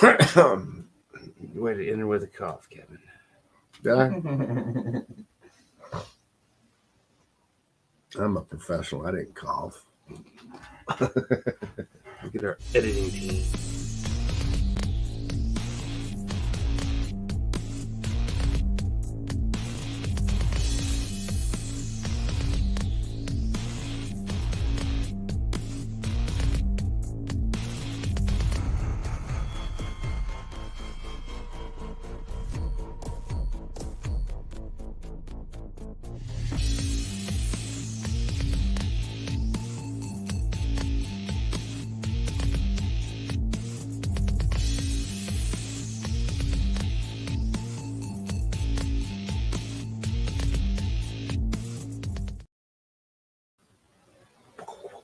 Way to enter with a cough, Kevin. Did I? I'm a professional. I didn't cough. Look at our editing team.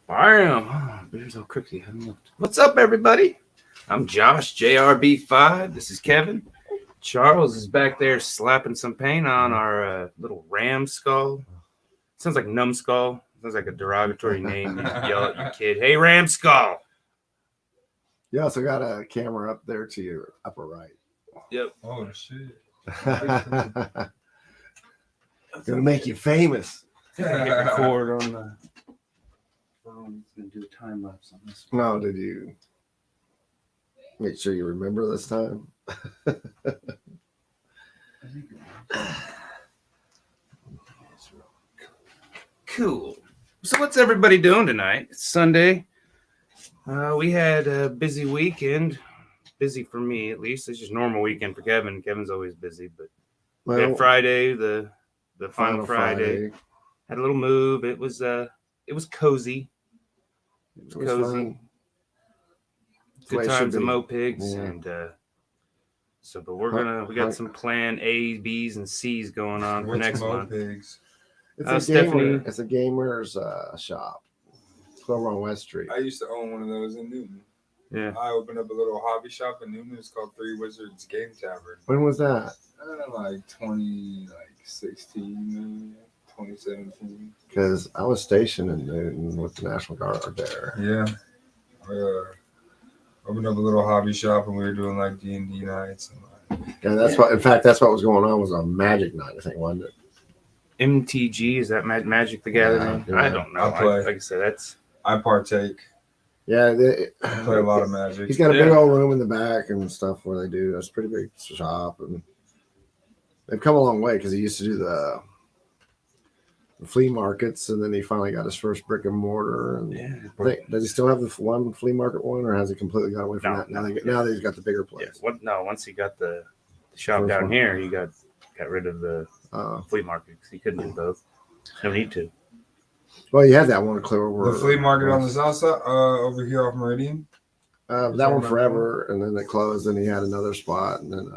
Bam! Beer's all crooked. What's up, everybody? I'm Josh, JRB5. This is Kevin. Charles is back there slapping some paint on our little ram skull. Sounds like numbskull. Sounds like a derogatory name. You yell at your kid, "Hey, ram skull!" You also got a camera up there to your upper right. Yep. Oh, shit. Gonna make you famous. Hit record on the phone. It's gonna do a time lapse on this one. No, did you make sure you remember this time? Cool. So what's everybody doing tonight? It's Sunday. We had a busy weekend. Busy for me, at least. It's just normal weekend for Kevin. Kevin's always busy, but we had Friday, the final Friday. Had a little move. It was cozy. It was cozy. Fun. Good times at Mo Pigs, yeah. and but we got some plan A, B's, and C's going on for next month. Pigs? It's a gamer's shop. 12 on West Street. I used to own one of those in Newton. Yeah. I opened up a little hobby shop in Newton. It's called Three Wizards Game Tavern. When was that? Like 2016, 2017. Because I was stationed in Newton with the National Guard there. Yeah. Opened up a little hobby shop, and we were doing like D&D nights. And that's what was going on, was a Magic night, I think, wasn't it? MTG, is that Magic the Gathering? Yeah. I don't know. I play. Like I said, I partake. Yeah, I play a lot of Magic. He's got a big old room in the back and stuff where they do. That's a pretty big shop, and they've come a long way because he used to do the flea markets, and then he finally got his first brick and mortar. And does he still have the one flea market one, or has he completely got away from that? Now that he's got the bigger place. Yeah. Once he got the shop down here, he got rid of the flea market because he couldn't do both. No need to. Well, you had that one clear over the flea market on the south side, over here off Meridian. That one forever, and then it closed. And he had another spot, and then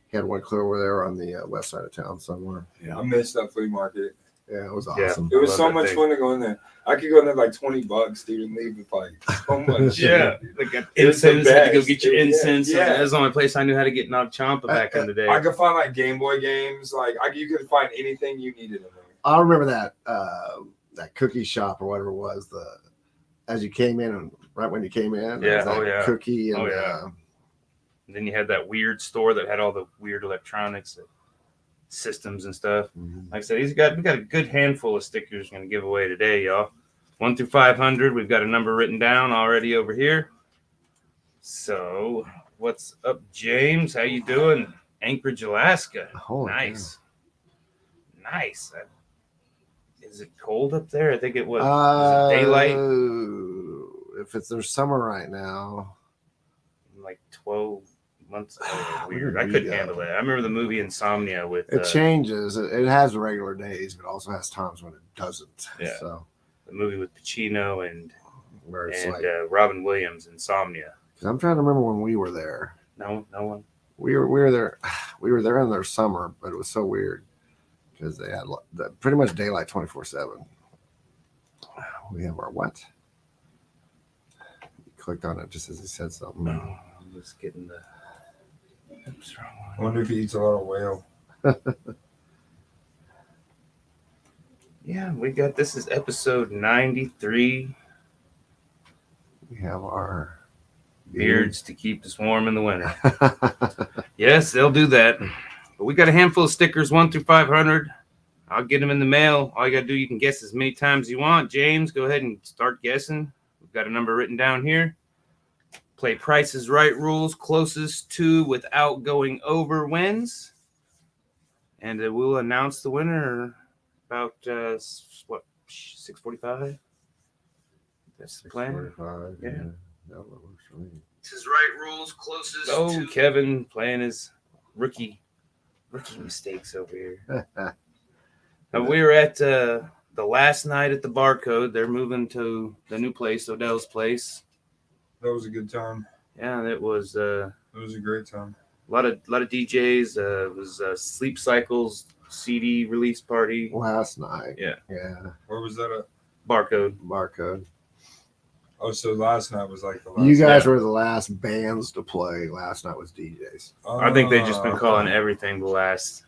he had one clear over there on the west side of town somewhere. Yeah, I missed that flea market. Yeah, it was awesome. It was so much fun to go in there. I could go in there like $20, dude, and leave with like so much. Yeah, like incense. Had to go get your incense. Yeah. That was the only place I knew how to get Nog Champa back in the day. I could find like Game Boy games. Like you could find anything you needed in there. I remember that cookie shop or whatever it was. As you came in, and right when you came in, cookie and and then you had that weird store that had all the weird electronics. Systems and stuff. Mm-hmm. Like I said, we got a good handful of stickers going to give away today, y'all. 1 through 500. We've got a number written down already over here. So, what's up, James? How you doing? Anchorage, Alaska. Oh, nice. Yeah. Nice. Is it cold up there? I think it was. Is it daylight? If there's summer right now, like 12 months. Weird. I couldn't handle it. I remember the movie Insomnia with. It changes. It has regular days, but also has times when it doesn't. Yeah. So the movie with Pacino and like, Robin Williams, Insomnia. Because I'm trying to remember when we were there. No one. We were there. We were there in their summer, but it was so weird because they had pretty much daylight 24/7. We have our what? You clicked on it just as he said something. No, I'm just getting the. Oops, wrong one. I wonder if he eats a lot of whale. Yeah, this is episode 93. We have our beards to keep us warm in the winter. Yes, they'll do that. But we got a handful of stickers, 1 through 500. I'll get them in the mail. All you got to do, you can guess as many times as you want. James, go ahead and start guessing. We've got a number written down here. Play Price is Right rules. Closest to without going over wins. And we'll announce the winner about, 6:45? That's the plan. 6:45. Yeah. That works for me. This is right rules. Closest to Kevin playing his rookie mistakes over here. We were at the last night at the Barcode. They're moving to the new place, Odell's place. That was a good time. Yeah, it was. It was a great time. A lot of DJs. It was Sleep Cycles CD release party Last night. Yeah. Where was that at? Barcode. Oh, so last night was like the last. You guys were the last bands to play. Last night was DJs. I think they've just been calling everything the last.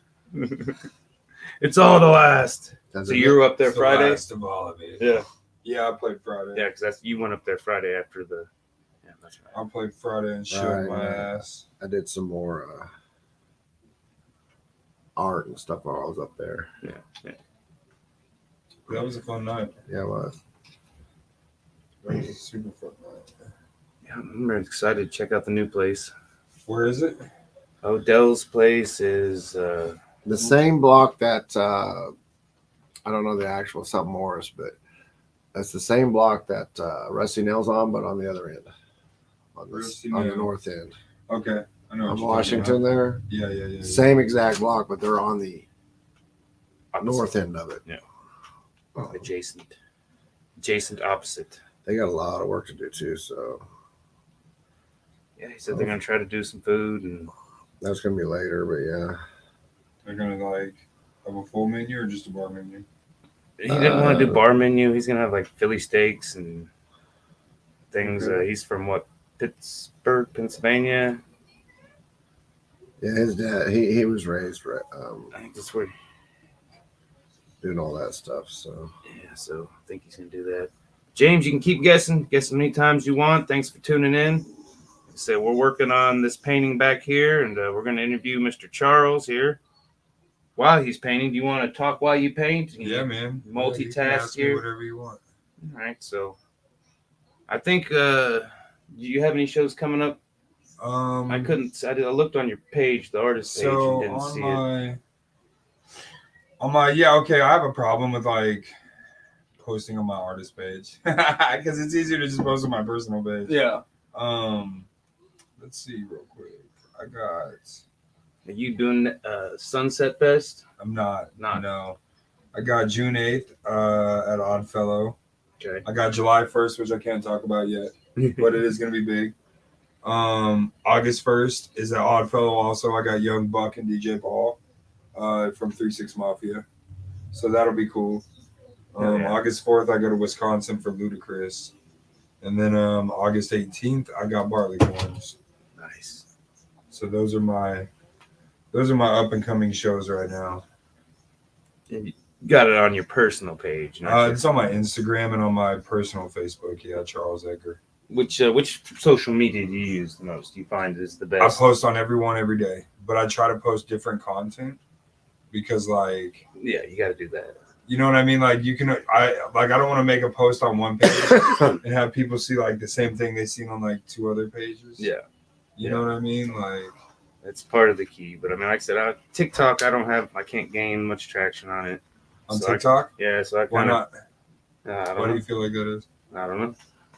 It's all the last. So you were up there It's the Friday? last of all of it. Yeah. Yeah, I played Friday. Yeah, because you went up there Friday after the. Yeah, that's right. I played Friday and showed my ass. I did some more art and stuff while I was up there. Yeah. That was a fun night. Yeah, it was. That was a super fun night. Yeah, I'm really excited to check out the new place. Where is it? Odell's place is The same block that I don't know the actual South Morris, but that's the same block that Rusty Nail's on, but on the other end, on the north end. Okay, I know. On Washington there. Yeah. Same exact block, but they're on the north end of it. Yeah. Adjacent opposite. They got a lot of work to do too, so Yeah, he said they're gonna try to do some food and that's gonna be later. But yeah, They're gonna like have a full menu or just a bar menu? he didn't want to do bar menu. He's gonna have like Philly steaks and things. Okay. He's from Pittsburgh, Pennsylvania. yeah. His dad, he was raised I think that's where. doing all that stuff. So Yeah, so I think he's gonna do that. James, you can keep guessing. Guess as many times you want. Thanks for tuning in. So we're working on this painting back here, and we're gonna interview Mr. Charles here while he's painting. Do you want to talk while you paint? Yeah, man. Multitask you can ask me here. whatever you want. All right, so I think do you have any shows coming up? I couldn't. I looked on your page, the artist page, So and didn't see it. on my okay, I have a problem with like posting on my artist page because it's easier to just post on my personal page. Yeah. Let's see real quick. I got. Are you doing Sunset Fest? I'm not. Not. No. I got June 8th at Oddfellow. Okay. I got July 1st, which I can't talk about yet, but it is going to be big. August 1st is at Oddfellow also. I got Young Buck and DJ Paul from 3-6 Mafia. So that'll be cool. Yeah. August 4th, I go to Wisconsin for Ludacris. And then August 18th, I got Barley Corns. Nice. So those are my up and coming shows right now. And you got it on your personal page. It's on my Instagram and on my personal Facebook. Yeah, Charles Edgar. Which social media do you use the most? Do you find is the I best? post on everyone every day, but I try to post different content because, like, Yeah, you got to do that. you know what I mean? Like, I don't want to make a post on one page and have people see like the same thing they seen on like 2 other pages. Yeah, You know what I mean? Like, that's part of the key. But I mean, like I said, TikTok, I can't gain much traction on it. on So TikTok? So I Why kind of. not? Why do you feel like that is? I don't know.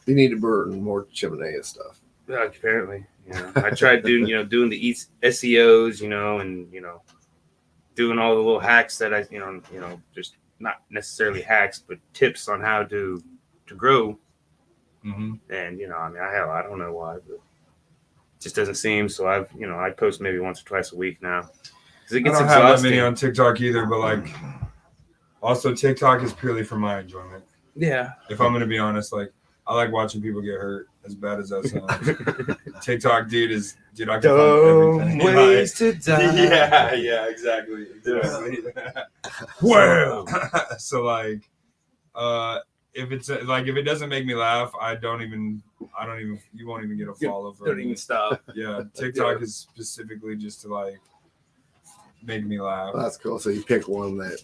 you need to burn more Chimenea stuff. Yeah, apparently, I tried doing the SEOs, and doing all the little hacks that I, just not necessarily hacks, but tips on how to grow. Mm-hmm. And I don't know why, but it just doesn't seem. So I post maybe once or twice a week now because it I gets don't have that exhausting. many on TikTok either, but like, also TikTok is purely for my enjoyment. Yeah. If I'm gonna be honest, like, I like watching people get hurt. As bad as that sounds, TikTok, dude, I can Dumb find everything. ways to die. Yeah, exactly. Well, So like, if it's like if it doesn't make me laugh, I don't even. You won't even get a follow from Don't me. even stop. Yeah, TikTok is specifically just to like make me laugh. That's cool. So you pick one that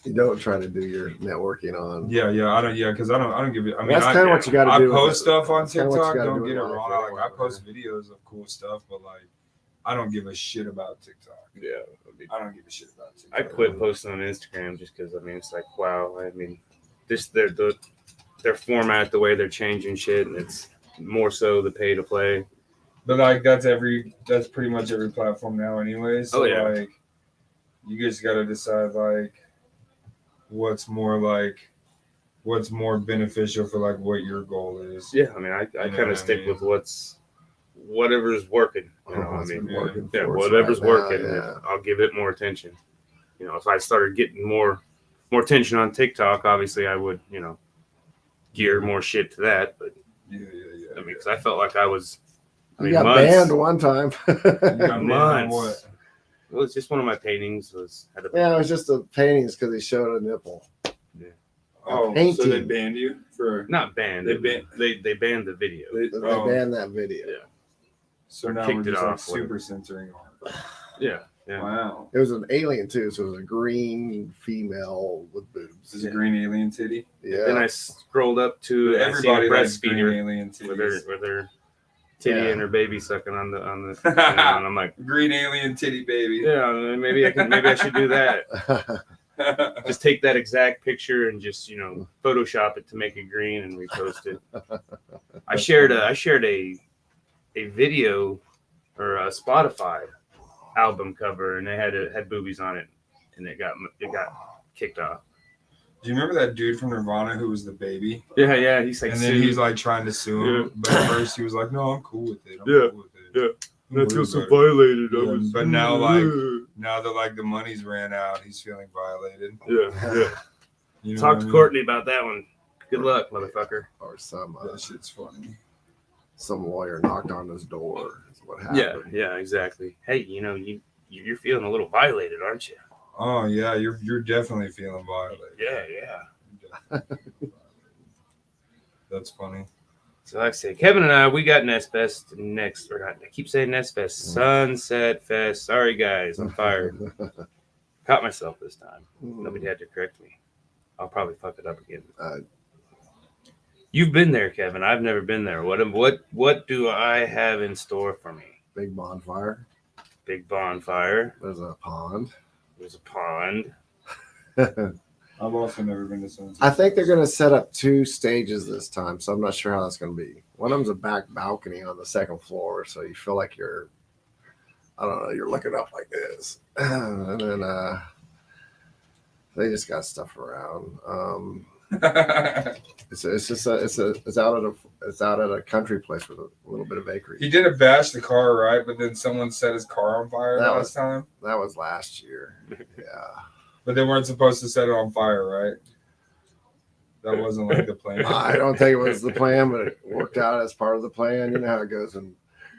you don't try to do your networking on. Yeah, because I don't give it. I mean, That's kind of what you got to I do. post stuff on That's kinda what you TikTok. gotta Don't do get it in life wrong. anyway, Like I post videos of cool stuff, but like I don't give a shit about TikTok. Yeah. I don't give a shit about TikTok. I quit posting on Instagram just because I mean it's like wow. I mean, just their format, the way they're changing shit, and it's more so the pay to play. But like that's pretty much every platform now, anyway. So like you just got to decide like what's more beneficial for like what your goal is. Yeah, I mean, I kind of stick with whatever's working. You know, I mean, whatever's working, I'll give it more attention. You know, if I started getting more attention on TikTok, obviously I would, you know, gear more shit to that. But I mean, because I felt like I was. You got banned one time. You got months. What? It was just one of my paintings it was just the paintings because he showed a nipple. Yeah. Oh, so they banned you for not banned. They banned the video. They banned that video. Yeah. So now Kicked we're it just off, like super censoring art. Yeah. Yeah. Wow. It was an alien too, so it was a green female with boobs. Is it green alien titty? Yeah. Then I scrolled up to everybody likes green breastfeeder alien titties. with her titty and her baby sucking on the you know, and I'm like green alien titty baby. Yeah, maybe I should do that. Just take that exact picture and just, you know, Photoshop it to make it green and repost it. I shared a video or a Spotify album cover and they had boobies on it and it got kicked off. Do you remember that dude from Nirvana who was the baby? Yeah. He's like, and then he's like trying to sue him, but at first he was like, "No, I'm cool with it. I'm cool with it." Yeah. I feel so violated. But now that like the money's ran out, he's feeling violated. Yeah. You know Talk to Courtney about that one. Good luck, motherfucker. Or some that shit's funny. Some lawyer knocked on his door. Is what happened. Yeah, exactly. Hey, you know, you're feeling a little violated, aren't you? Oh yeah, you're definitely feeling violated. Yeah. That's funny. So like I say, Kevin and I, we got Nest Fest next. Or not, I keep saying Nest Fest. Sunset Fest. Sorry, guys. I'm fired. Caught myself this time. Nobody had to correct me. I'll probably fuck it up again. You've been there, Kevin. I've never been there. What do I have in store for me? Big bonfire. Big bonfire. There's a pond. There's a pond. I've also never been to Sunset. I think they're going to set up 2 stages this time, so I'm not sure how that's going to be. One of them's a back balcony on the 2nd floor, so you feel like you're looking up like this. And then they just got stuff around. It's out at a country place with a little bit of bakery. He didn't bash the car, right? But then someone set his car on fire last time. That was last year. Yeah. But they weren't supposed to set it on fire, right? That wasn't like the plan. I don't think it was the plan, but it worked out as part of the plan. You know how it goes. And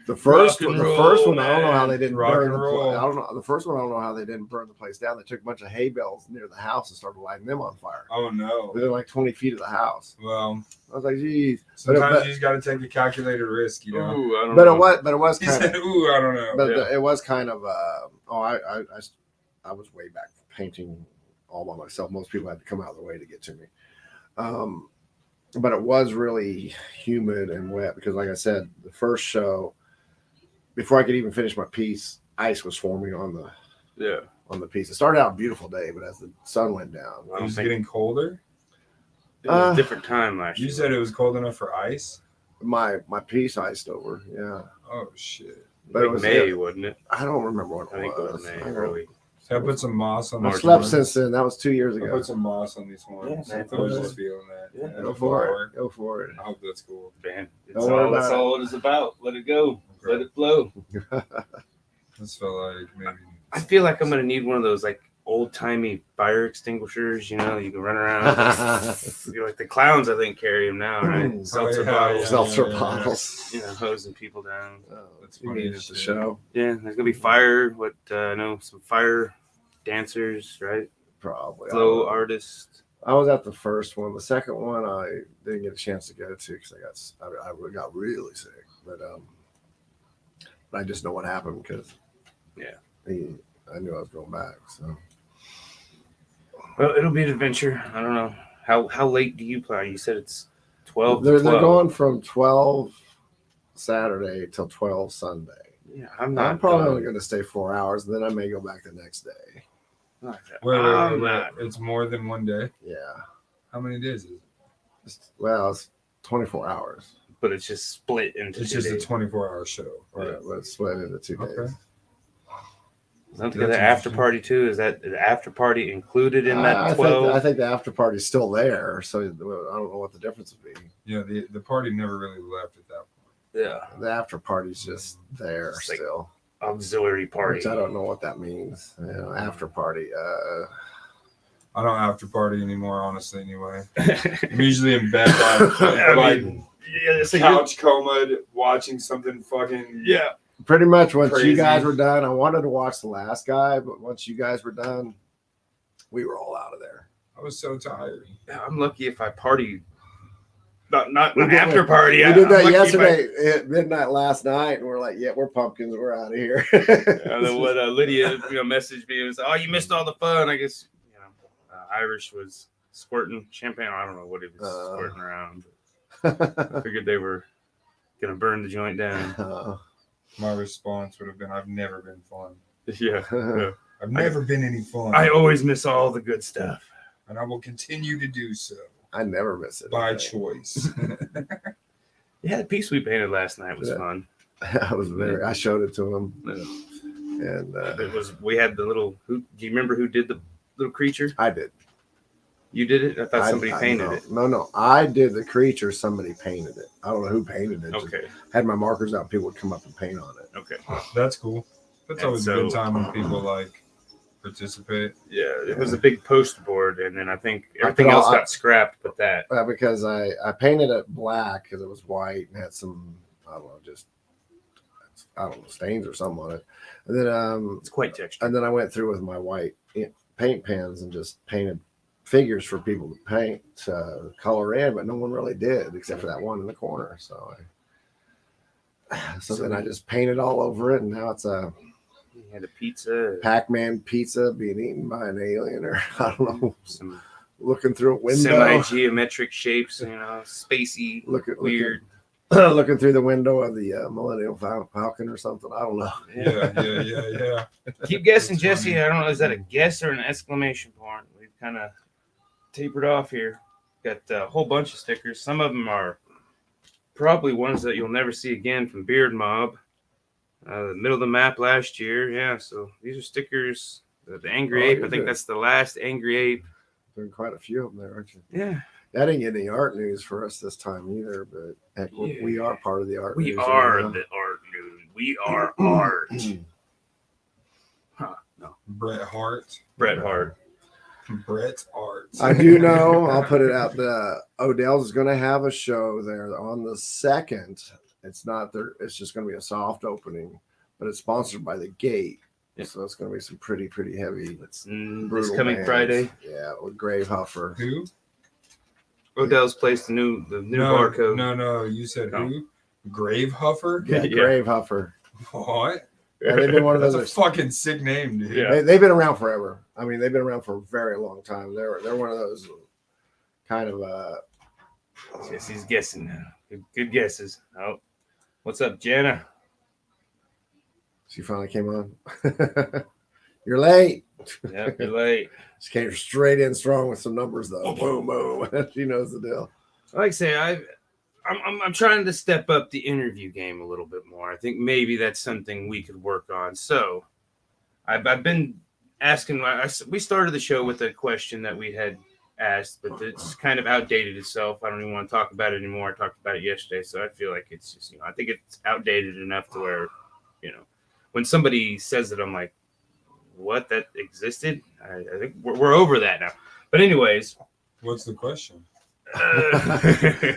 the first one, I don't know how they didn't burn the first one. I don't know how they didn't burn the place down. They took a bunch of hay bales near the house and started lighting them on fire. Oh no! Within like 20 feet of the house. Well, I was like, geez. Sometimes you just got to take a calculated risk, you know. Ooh, I don't know. But it was He kind said, of. "Ooh, I don't know." But it was kind of. I was way back painting all by myself. Most people had to come out of the way to get to me. But it was really humid and wet because, like I said, the first show, before I could even finish my piece, ice was forming on the piece. It started out a beautiful day, but as the sun went down, It was getting colder. It was a different time last year. You said it was cold enough for ice. my piece iced over. Yeah. Oh shit! But it was May, wasn't it? I don't remember what I think it was May, early. So I put some moss on. I slept since then. That was 2 years I ago. put some moss on these ones. Yeah, I was just feeling that. Yeah, Go for it. Go for it. I hope that's cool. Man, Don't worry about that's all it is about. Let it go. Okay. Let it flow. This felt like maybe. I feel like I'm gonna need one of those like old timey fire extinguishers. You know, you can run around. You're like the clowns, I think, carry them now, right? Seltzer bottles. Seltzer bottles. You know, hosing people down. That's You funny need as it to shit. show. Yeah, there's gonna be fire. Some fire dancers, right? Probably. Flow artists. I was at the first one. The second one I didn't get a chance to go to because I got really sick. But I just know what happened because I knew I was going back. So Well, it'll be an adventure. I don't know how late do you play? You said it's 12. they're 12. going from 12 Saturday till 12 Sunday. Yeah, I'm probably only going to stay 4 hours, and then I may go back the next day. Wait. It's more than one day? Yeah. How many days is it? It's 24 hours. But it's just split into It's 2 just days. a 24-hour show. Right, but it's split into 2 days. Okay. Don't forget the after party too. Is that the after party included in that 12? I think the after party's still there, so I don't know what the difference would be. Yeah, the party never really left at that point. Yeah, The after party's just there It's like still. auxiliary party. Which I don't know what that means. After party. I don't after party anymore, honestly. Anyway, I'm usually in bed, couch coma, watching something fucking. Yeah. Pretty much once Crazy. you guys were done, I wanted to watch the last guy, but once you guys were done, we were all out of there. I was so tired. I'm lucky if I party. Not We an did- after party. We did that I'm lucky if yesterday at midnight last night, and we're like, "Yeah, we're pumpkins. We're out of here." And then what Lydia messaged me and was, "Oh, you missed all the fun." I guess Irish was squirting champagne. I don't know what he was squirting around. But I figured they were gonna burn the joint down. My response would have been, "I've never been fun. Yeah. I've never been any fun. I always miss all the good stuff, and I will continue to do so I never miss it by choice." Yeah, the piece we painted last night was fun. I showed it to him, and It was. We had the little. Do you remember who did the little creature? I did. You did it. I thought somebody painted it. No, I did the creature. Somebody painted it. I don't know who painted it. Okay. Just had my markers out. People would come up and paint on it. Okay. That's cool. That's And always a good time when people participate. Yeah, it was a big post board, and then I think everything else got scrapped, but that. Because I painted it black because it was white and had some stains or something on it, and then It's quite textured. and then I went through with my white paint pens and just painted figures for people to paint color in, but no one really did except for that one in the corner. So then I just painted all over it, and now it's a You had a pizza. Pac-Man pizza being eaten by an alien, or I don't know, Some looking through a window, semi-geometric shapes, spacey, weird. Looking through the window of the Millennium Falcon or something. I don't know. Yeah. Keep guessing, That's Jesse. funny. I don't know. Is that a guess or an exclamation point? We've kind of tapered off here. Got a whole bunch of stickers. Some of them are probably ones that you'll never see again from Beard Mob. The middle of the map last year. Yeah, so these are stickers. The Angry Ape. I think that's the last Angry Ape. There are quite a few of them there, aren't you? Yeah. I didn't get any art news for us this time either, but heck, we are part of the art We news. are right now. the art news. We are art. No. Bret Hart. Bret Hart. Bret Hart. I do know. I'll put it out. The Odell's is going to have a show there on the 2nd. It's not there. It's just going to be a soft opening, but it's sponsored by the Gate. Yeah. So it's going to be some pretty heavy. This brutal coming bands. Friday. Yeah, with Grave Huffer. Who? Odell's placed the new barcode. No. You said No. who? Grave Huffer? Yeah, Yeah. Grave Huffer. What? Yeah, they've been one of That's those. a fucking sick name, dude. Yeah. They've been around forever. I mean, they've been around for a very long time. They're one of those kind of Jesse's guessing now. Good guesses. Oh, what's up, Jenna? She finally came on. You're late. Yep, you're late. She came straight in strong with some numbers though. Boom, boom. She knows the deal. Like I say, I'm trying to step up the interview game a little bit more. I think maybe that's something we could work on. So, I've been asking. We started the show with a question that we had asked, but it's kind of outdated itself. I don't even want to talk about it anymore. I talked about it yesterday, so I feel like it's just I think it's outdated enough to where when somebody says it, I'm like, what, that existed? I think we're over that now. But anyways, What's the question?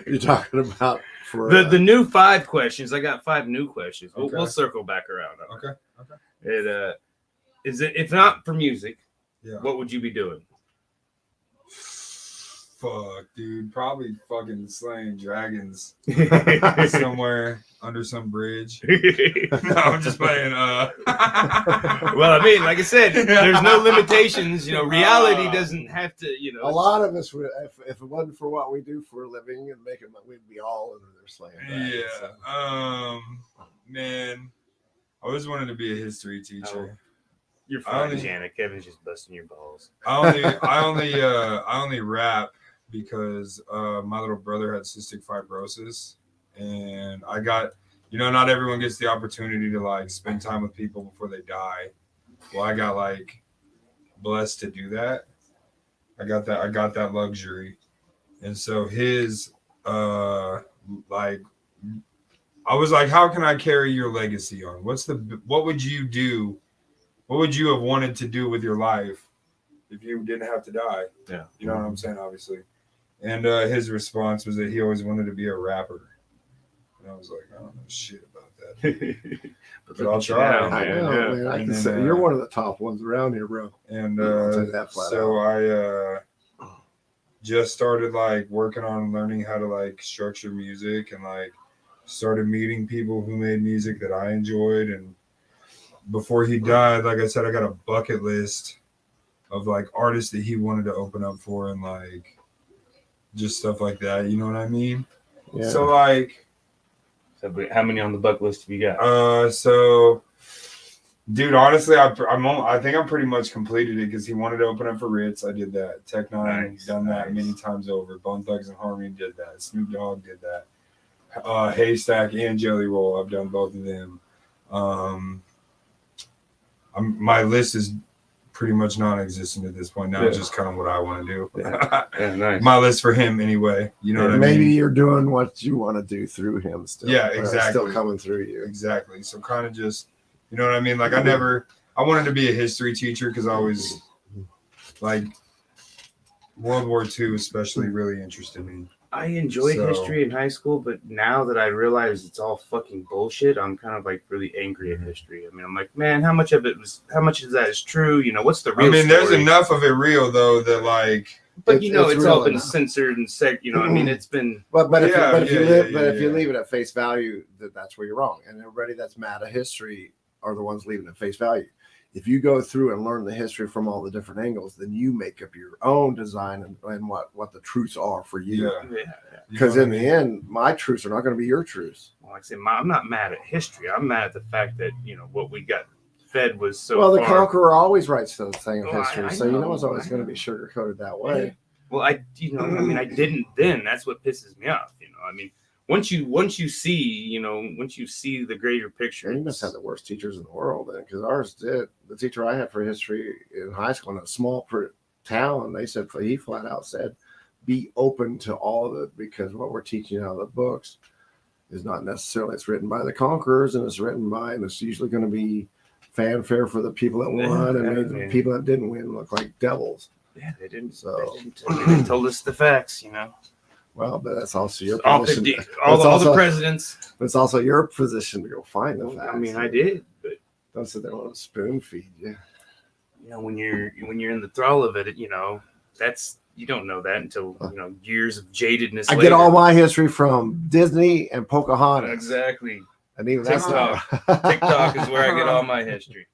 You're talking about for the new 5 questions. I got 5 new questions. Okay. We'll circle back around. Okay. It is it if not for music, Yeah. what would you be doing? Fuck, dude. Probably fucking slaying dragons somewhere under some bridge. No, I'm just playing. Well, I mean, like I said, there's no limitations. Reality doesn't have to. A lot of us would, if it wasn't for what we do for a living and making, we'd be all under their slaying. Yeah. So. Man, I always wanted to be a history teacher. You're fine, Janet. Kevin's just busting your balls. I only rap because my little brother had cystic fibrosis, and I got, not everyone gets the opportunity to like spend time with people before they die. Well, I got like blessed to do that. I got that luxury, and so his like, I was like, how can I carry your legacy on? What would you do? What would you have wanted to do with your life if you didn't have to die? Yeah. You know what I'm saying, obviously. And his response was that he always wanted to be a rapper. And I was like, I don't know shit about that. but I'll try. I know, man. I can say you're one of the top ones around here, bro. And so I just started like working on learning how to like structure music, and like started meeting people who made music that I enjoyed. And before he died, like I said, I got a bucket list of like artists that he wanted to open up for, and like just stuff like that. You know what I mean? Yeah. So like, how many on the bucket list have you got? So, dude, honestly, I think I'm pretty much completed it, because he wanted to open up for Ritz. I did that. Tech Nine, done that many times over. Bone Thugs and Harmony did that. Snoop Dogg did that. Haystack and Jelly Roll, I've done both of them. My list is pretty much non-existent at this point now. It's just kind of what I want to do. Yeah, nice. My list for him anyway. You know what I mean? Maybe you're doing what you want to do through him still. Yeah, exactly. Still coming through you. Exactly. So kind of just, you know what I mean? Like I wanted to be a history teacher, because I was like, World War II especially really interested me. I enjoyed history in high school, but now that I realize it's all fucking bullshit, I'm kind of like really angry at history. I mean, I'm like, man, how much of that is true? What's the real story? There's enough of it real though that like, but it's all been censored and I mean, it's been. But if you leave it at face value, that's where you're wrong. And everybody that's mad at history are the ones leaving it at face value. If you go through and learn the history from all the different angles, then you make up your own design and what the truths are for you. Because in the end, my truths are not going to be your truths. Well, like I say, I'm not mad at history. I'm mad at the fact that what we got fed was so. Well, the conqueror always writes the thing of history, I so know, it's always going to be sugar coated that way. Yeah. Well, I didn't then. That's what pisses me off. I mean. Once you see the greater picture, you must have the worst teachers in the world, then, because ours did. The teacher I had for history in high school in a small town, he flat out said, "Be open to all of it, because what we're teaching out of the books is not necessarily. It's written by the conquerors, and it's usually going to be fanfare for the people that won, and made the people that didn't win look like devils." Yeah, they didn't. So they told us the facts, Well, but that's also your position. All the presidents. But it's also your position to go find the facts. I mean, I did, but don't sit there and spoon feed you. When you're in the thrall of it, that's you don't know that until years of jadedness. I get all my history from Disney and Pocahontas. Exactly. And even TikTok. TikTok is where I get all my history.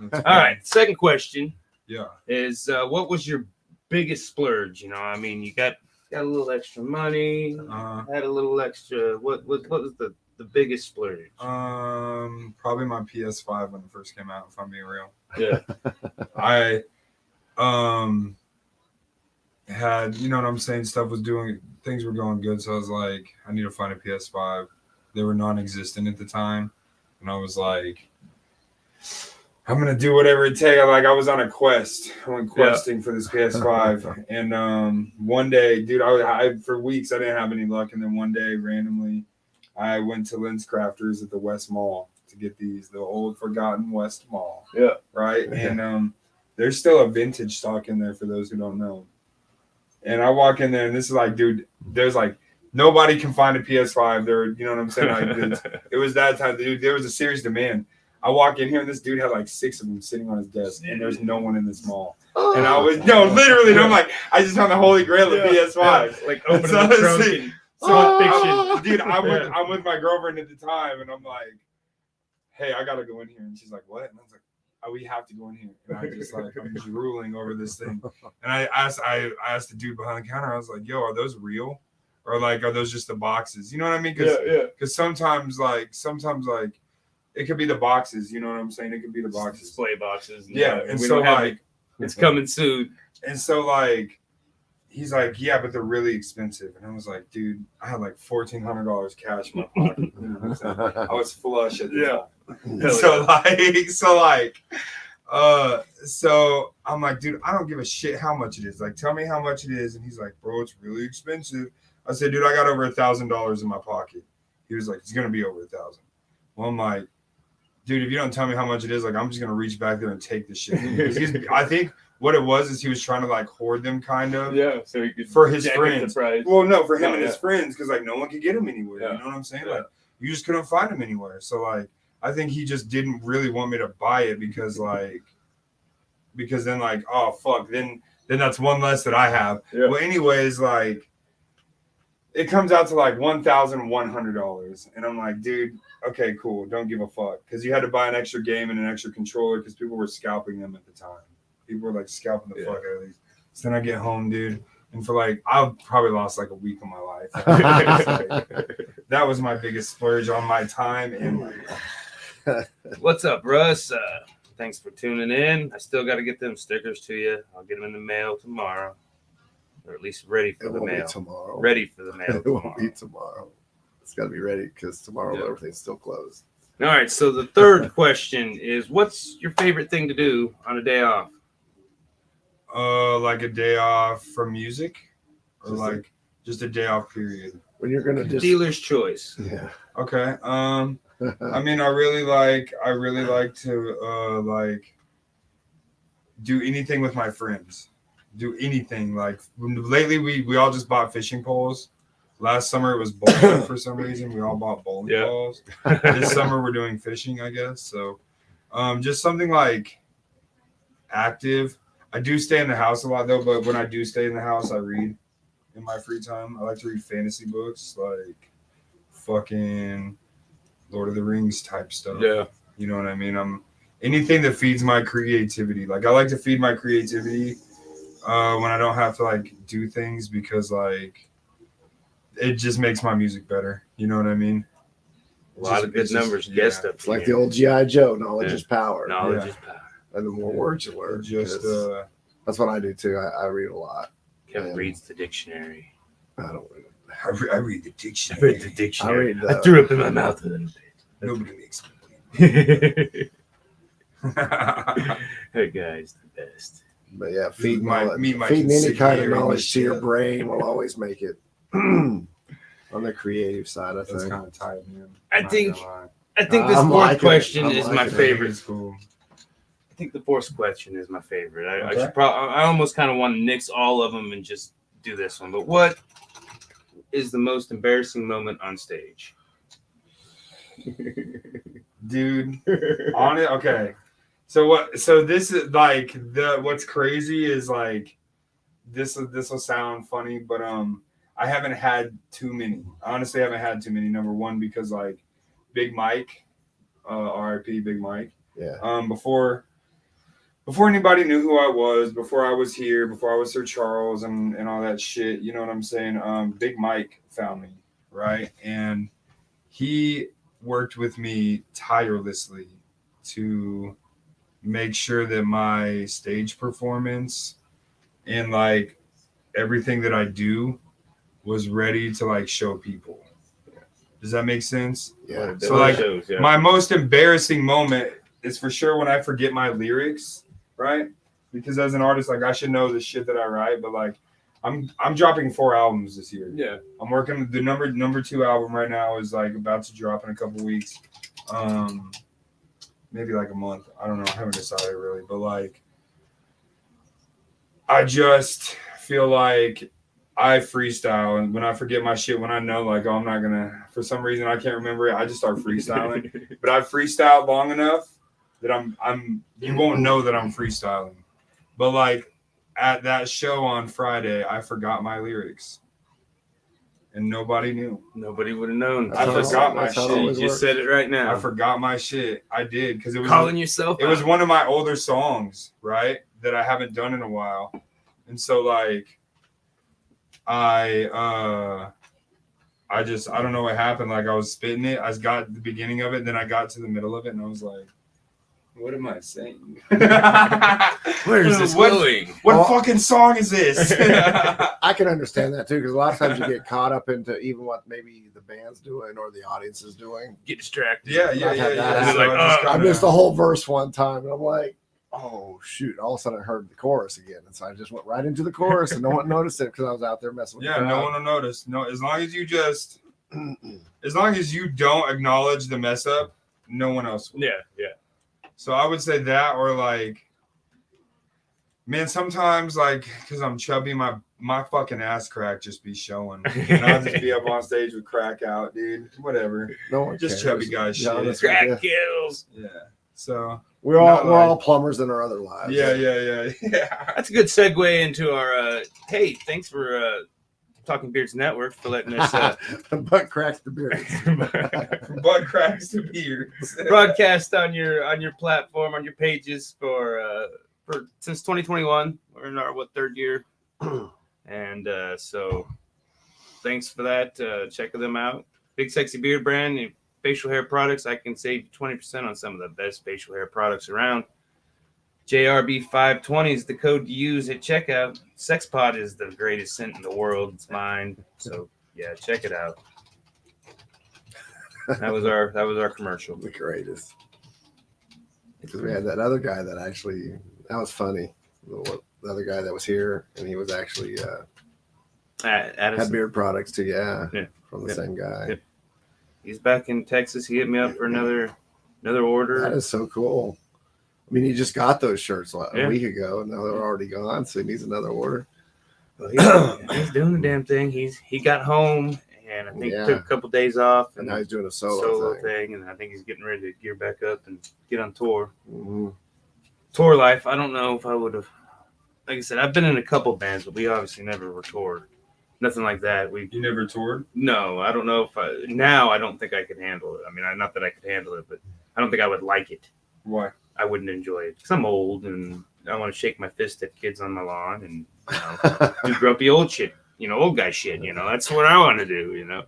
All right. Second question. Yeah. Is what was your biggest splurge? I mean, you got a little extra money, had a little extra. What was the biggest splurge? Probably my PS5 when it first came out, if I'm being real. Yeah. I had, you know what I'm saying, things were going good, so I was like, I need to find a PS5. They were non-existent at the time, and I was like, I'm gonna do whatever it takes. Like, I was on a quest. I went questing for this PS5, and one day, dude, I for weeks I didn't have any luck, and then one day randomly, I went to Lens Crafters at the West Mall to get the old forgotten West Mall. Yeah. Right, and there's still a vintage stock in there for those who don't know. And I walk in there, and this is like, dude, there's like nobody can find a PS5 there. You know what I'm saying? Like, it was that time, dude. There was a serious demand. I walk in here and this dude had like 6 of them sitting on his desk, and there's no one in this mall. And I was literally. And I'm like, I just found the holy grail of PS5. Like opening the trunk and so dude, I'm with my girlfriend at the time, and I'm like, hey, I gotta go in here, and she's like, what? And I was like, oh, we have to go in here. And I just like, I'm drooling over this thing. And I asked the dude behind the counter, I was like, yo, are those real? Or like, are those just the boxes? You know what I mean? Because sometimes it could be the boxes. You know what I'm saying? It could be the boxes, display boxes. And so like, it's coming soon. And so like, he's like, yeah, but they're really expensive. And I was like, dude, I had like $1,400 cash in my pocket. You know what I'm saying? I was flush at the time. So I'm like, dude, I don't give a shit how much it is. Like, tell me how much it is. And he's like, bro, it's really expensive. I said, dude, I got over $1,000 in my pocket. He was like, it's gonna be over 1,000. Well, I'm like, dude, if you don't tell me how much it is, like, I'm just gonna reach back there and take the shit. I think what it was is he was trying to like hoard them, kind of. Yeah, so he could for his friends. Well, no, for him and his friends, because like no one could get him anywhere. Yeah. You know what I'm saying? Like, you just couldn't find him anywhere. So like, I think he just didn't really want me to buy it because then like, oh fuck, then that's one less that I have. Yeah. Well, anyways, like, it comes out to like $1,100, and I'm like, dude, okay, cool, don't give a fuck, because you had to buy an extra game and an extra controller because people were scalping them at the time. People were like scalping the fuck out of these. So then I get home, dude, and for like, I've probably lost like a week of my life. That was my biggest splurge on my time and my life. What's up, Russ? Thanks for tuning in. I still got to get them stickers to you. I'll get them in the mail tomorrow, or at least ready for the mail. Tomorrow. Ready for the mail. It won't be tomorrow. It's got to be ready because tomorrow everything's still closed. All right. So the third question is, what's your favorite thing to do on a day off? Like a day off from music, or just a day off period. When you're gonna just dealer's choice. Yeah. Okay. I mean, I really like to like do anything with my friends. Do anything. Like lately, we all just bought fishing poles. Last summer it was bowling for some reason. We all bought bowling balls. This summer we're doing fishing, I guess. So, just something like active. I do stay in the house a lot though, but when I do stay in the house, I read in my free time. I like to read fantasy books, like fucking Lord of the Rings type stuff. Yeah. You know what I mean? Anything that feeds my creativity. Like, I like to feed my creativity when I don't have to like do things, because like it just makes my music better. You know what I mean? A lot of good numbers. Guessed up. It's like the old G.I. Joe. Knowledge is power. Knowledge is power. And the more words you learn, that's what I do too. I read a lot. Kevin reads the dictionary. I don't read it. I read the dictionary. I read the dictionary. I threw up in my mouth a little bit. Nobody makes me. Hey guys, the best. But yeah, feeding my any kind of knowledge to your brain will always make it on the creative side. I think that's kind of tight, man. I think this fourth question is my favorite. School. I think the fourth question is my favorite. I almost kind of want to nix all of them and just do this one. But what is the most embarrassing moment on stage? Dude, on it. Okay. So this is like what's crazy is like this will sound funny, but I haven't had too many. I honestly haven't had too many. Number one, because like Big Mike, RIP Big Mike. Yeah. Before anybody knew who I was, before I was here, before I was Sir Charles and all that shit, you know what I'm saying? Big Mike found me, right? And he worked with me tirelessly to make sure that my stage performance and like everything that I do was ready to like show people. Does that make sense? Yeah. So like my most embarrassing moment is for sure when I forget my lyrics, right? Because as an artist, like I should know the shit that I write, but like I'm dropping 4 albums this year. Yeah. I'm working the number 2 album right now is like about to drop in a couple weeks. Maybe like a month. I don't know. I haven't decided really, but like I just feel like I freestyle, and when I forget my shit, when I know like, oh, I'm not gonna, for some reason I can't remember it, I just start freestyling. But I've freestyled long enough that you won't know that I'm freestyling. But like at that show on Friday, I forgot my lyrics. And nobody knew. Nobody would have known. I forgot my shit. You just said it right now. I forgot my shit. I did because it was calling yourself. It was one of my older songs, right, that I haven't done in a while, and so like, I don't know what happened. Like I was spitting it. I got the beginning of it, then I got to the middle of it, and I was like, what am I saying? Where is this going? What fucking song is this? I can understand that too, because a lot of times you get caught up into even what maybe the band's doing or the audience is doing. Get distracted. Yeah. So So I missed the whole verse one time, and I'm like, oh shoot! All of a sudden I heard the chorus again, and so I just went right into the chorus, and no one noticed it because I was out there messing with the crowd. no one will notice. No, as long as you don't acknowledge the mess up, no one else will. Yeah. So I would say that, or like, man, sometimes like, because I'm chubby, my fucking ass crack just be showing. And I'll just be up on stage with crack out, dude. Whatever. No one Just cares. chubby guy Yeah, shit. that's Crack kills. Yeah. So We're all plumbers in our other lives. yeah. That's a good segue into our. Hey, thanks for Talking Beards Network for letting us Butt cracks the beard. From butt cracks to beards. broadcast on your platform, on your pages for since 2021. We're in our third year, and so thanks for that. Check them out. Big Sexy Beard brand, and facial hair products. I can save 20% on some of the best facial hair products around. JRB520 is the code to use at checkout. Sexpot is the greatest scent in the world. It's mine. So yeah, check it out. That was our commercial. The greatest. Because we had that other guy that was funny. The other guy that was here, and he was actually had beard products too. Yeah. From the same guy. Yeah. He's back in Texas. He hit me up for another order. That is so cool. I mean, he just got those shirts a week ago, and now they're already gone, so he needs another order. Well, he's doing the damn thing. He got home, and I think took a couple days off, and now he's doing a solo thing, and I think he's getting ready to gear back up and get on tour. Mm-hmm. Tour life. I don't know if I would have. Like I said, I've been in a couple bands, but we obviously never were toured. Nothing like that. You never toured? No, I don't know if I don't think I could handle it. I mean, not that I could handle it, but I don't think I would like it. Why? I wouldn't enjoy it because I'm old and I want to shake my fist at kids on my lawn and do grumpy old shit, old guy shit. That's what I want to do.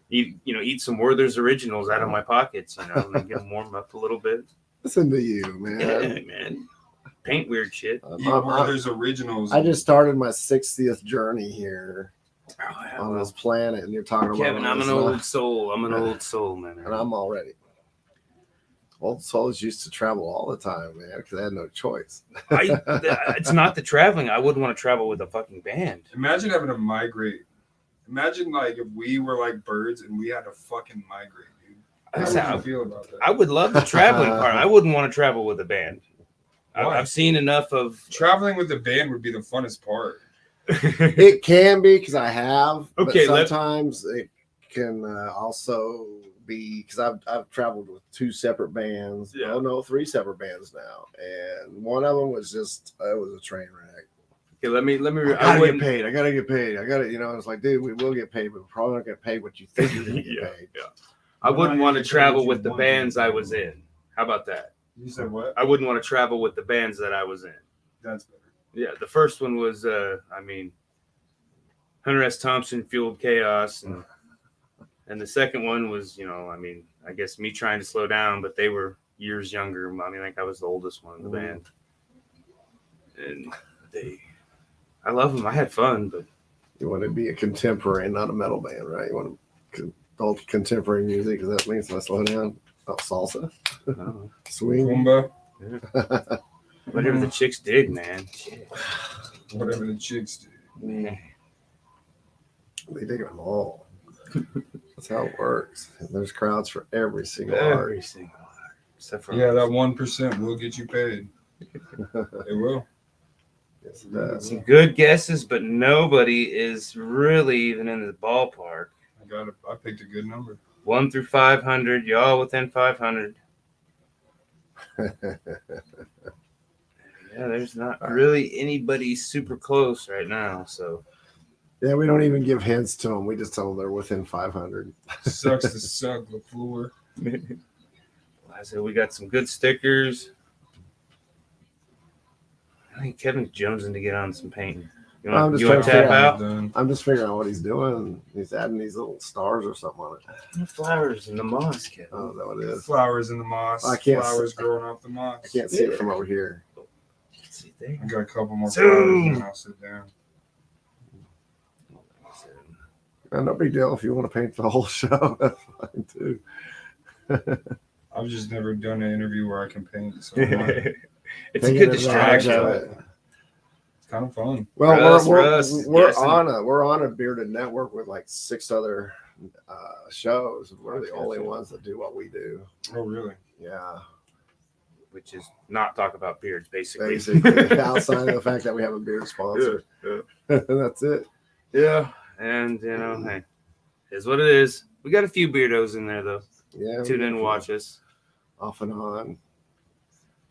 Eat some Werther's Originals out of my pockets, and get them warm up a little bit. Listen to you, man. Yeah, man. Paint weird shit. Werther's Originals. I just started my 60th journey here on this planet, and you're talking about Kevin. I'm an old soul. I'm an old soul, man. And I'm already. Old souls used to travel all the time, man, because they had no choice. It's not the traveling. I wouldn't want to travel with a fucking band. Imagine having to migrate. Imagine like if we were like birds and we had to fucking migrate, dude. How would you feel about that? I would love the traveling part. I wouldn't want to travel with a band. I've seen enough of traveling with a band would be the funnest part. It can be because I have. Okay, but sometimes it can also be because I've traveled with two separate bands. Yeah. Oh no, three separate bands now, and one of them was just it was a train wreck. Okay, let me. I gotta get paid. I gotta get paid. It's like, dude, we will get paid, but we're probably not gonna pay what you think you're gonna get paid. Yeah. I wouldn't want to travel with the bands I was in. How about that? You said what? I wouldn't want to travel with the bands that I was in. That's better. Yeah, the first one was, Hunter S. Thompson, Fueled Chaos, and the second one was, I guess me trying to slow down, but they were years younger. I mean, like I was the oldest one in the band, and I love them. I had fun, but you want to be a contemporary, not a metal band, right? You want to adult contemporary music because that means let's slow down. Oh, salsa, swing, Kumba. Yeah. Whatever the chicks dig, man. Shit. Whatever the chicks do. Man. They dig them all. That's how it works. There's crowds for every single art. Except for that 1% will get you paid. It will. Yes, it does. Some good guesses, but nobody is really even in the ballpark. I picked a good number. 1 through 500, y'all within 500. Yeah, there's not really anybody super close right now. So Yeah, we don't even give hints to them. We just tell them they're within 500. Sucks to suck, LaFleur. I said we got some good stickers. I think Kevin's jonesing to get on some painting. You I'm want just to trying to tap figure out? Done. I'm just figuring out what he's doing. He's adding these little stars or something on it. Flowers in the moss, Kevin. Oh, is that what it is? Flowers in the moss. I can't Flowers see- growing off the moss. I can't see it from over here. Let's see there. I got a couple more Zoom. flowers and I'll sit down. No big deal. If you want to paint the whole show, that's fine too. I've just never done an interview where I can paint. So It's a Taking good advantage distraction. of it. it's kind of fun. Well, Russ, we're guessing. on a bearded network with like 6 other shows. We're the only ones that do what we do. Oh, really? Yeah, Which is not talk about beards, basically. basically outside of the fact that we have a beard sponsor, that's it. Yeah. And, hey, is what it is. We got a few beardos in there, though. Yeah, Tune in and watch us. off and on.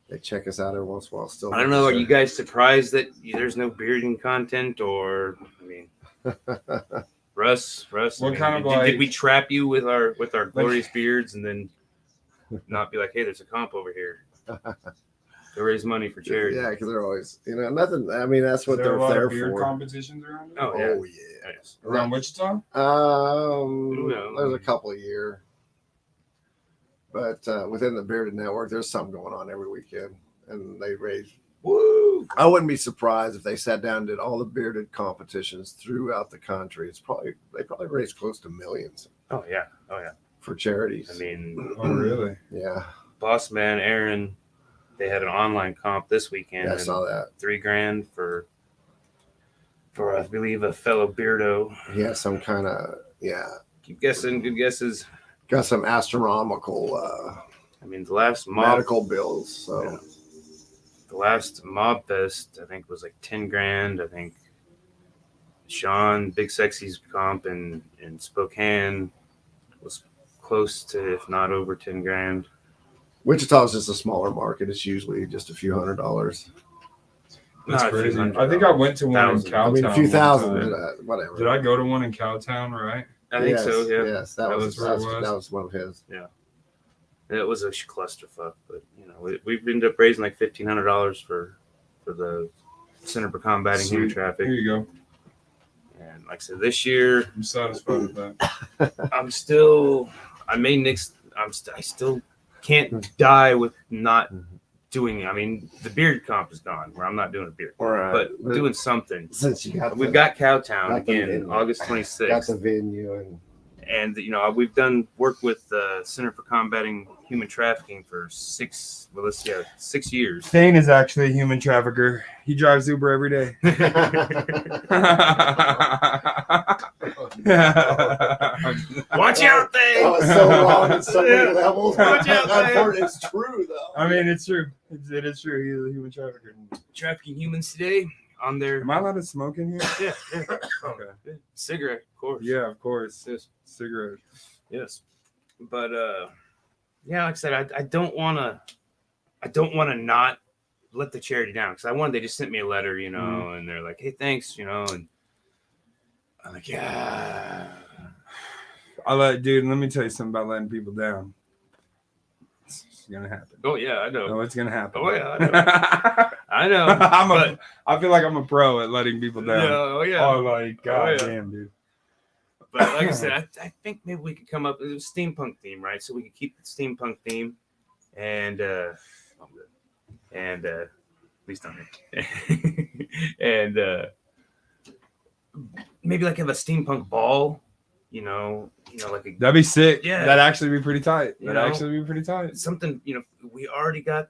They check us out every once in a while. Still, I don't know. Are you guys surprised that there's no bearding content? Or, Russ? What kind of did we trap you with our glorious beards and then not be like, hey, there's a comp over here to raise money for charity? Yeah, because they're always, nothing. I mean, that's what Is there they're a lot there of beard for. competitions around here? Oh, yeah. Oh yeah. Yes. Around Wichita? There's a couple a year, but within the bearded network, there's something going on every weekend, and they raise. Woo! I wouldn't be surprised if they sat down and did all the bearded competitions throughout the country. They probably raise close to millions Oh, yeah. Oh, yeah. for charities. I mean, Oh, really? Yeah, Boss Man, Aaron, they had an online comp this weekend. I and saw that. $3,000 for I believe a fellow beardo. He has some kind of Keep guessing, good guesses. got some astronomical The last mob medical bills. So Yeah. The last Mob Fest, I think, was like $10,000. I think Sean, Big Sexy's comp in Spokane was close to, if not over $10,000. Wichita is just a smaller market. It's usually just a few $100s. That's Not a few crazy. hundred I think I dollars. went to one in Thousand. Cowtown. I mean, a few one thousand, time. whatever. Did I go to one in Cowtown, right? I think Yes, so, yeah. Yes, that was where it was? that was one of his. It was a clusterfuck, but we've ended up raising like $1,500 for the Center for Combating Human Sweet. Trafficking. Here you go. And like I said, this year I'm satisfied with that. I still can't die with not doing. The beard comp is gone, where I'm not doing a beard, All right, but doing something. since you got We've got Cowtown got the again, venue. August got 26th, the venue and we've done work with the Center for Combating Human Trafficking for 6 years. Thane is actually a human trafficker. He drives Uber every day. Watch out, thing! that was so wrong on so many levels. Watch out, man. It's true though. I mean, it's true. It is true. He's a human trafficker. Trafficking humans today on their Am I allowed to smoke in here? yeah. Okay. Cigarette, of course. Yeah, of course. Yes. Cigarette. Yes. But like I said, I don't want to not let the charity down, because they just sent me a letter, and they're like, hey, thanks, and I'm like, yeah. Dude, let me tell you something about letting people down. It's gonna happen. Oh yeah, I know. No, it's gonna happen. Oh yeah, I know. I know. I feel like I'm a pro at letting people down. Oh yeah. Oh, like, god yeah. damn, dude. But like I said, I think maybe we could come up with a steampunk theme, right? So we could keep the steampunk theme, and please don't and maybe like have a steampunk ball, like a That'd be sick. Yeah. That'd actually be pretty tight. You That'd know? actually be pretty tight. something. We already got,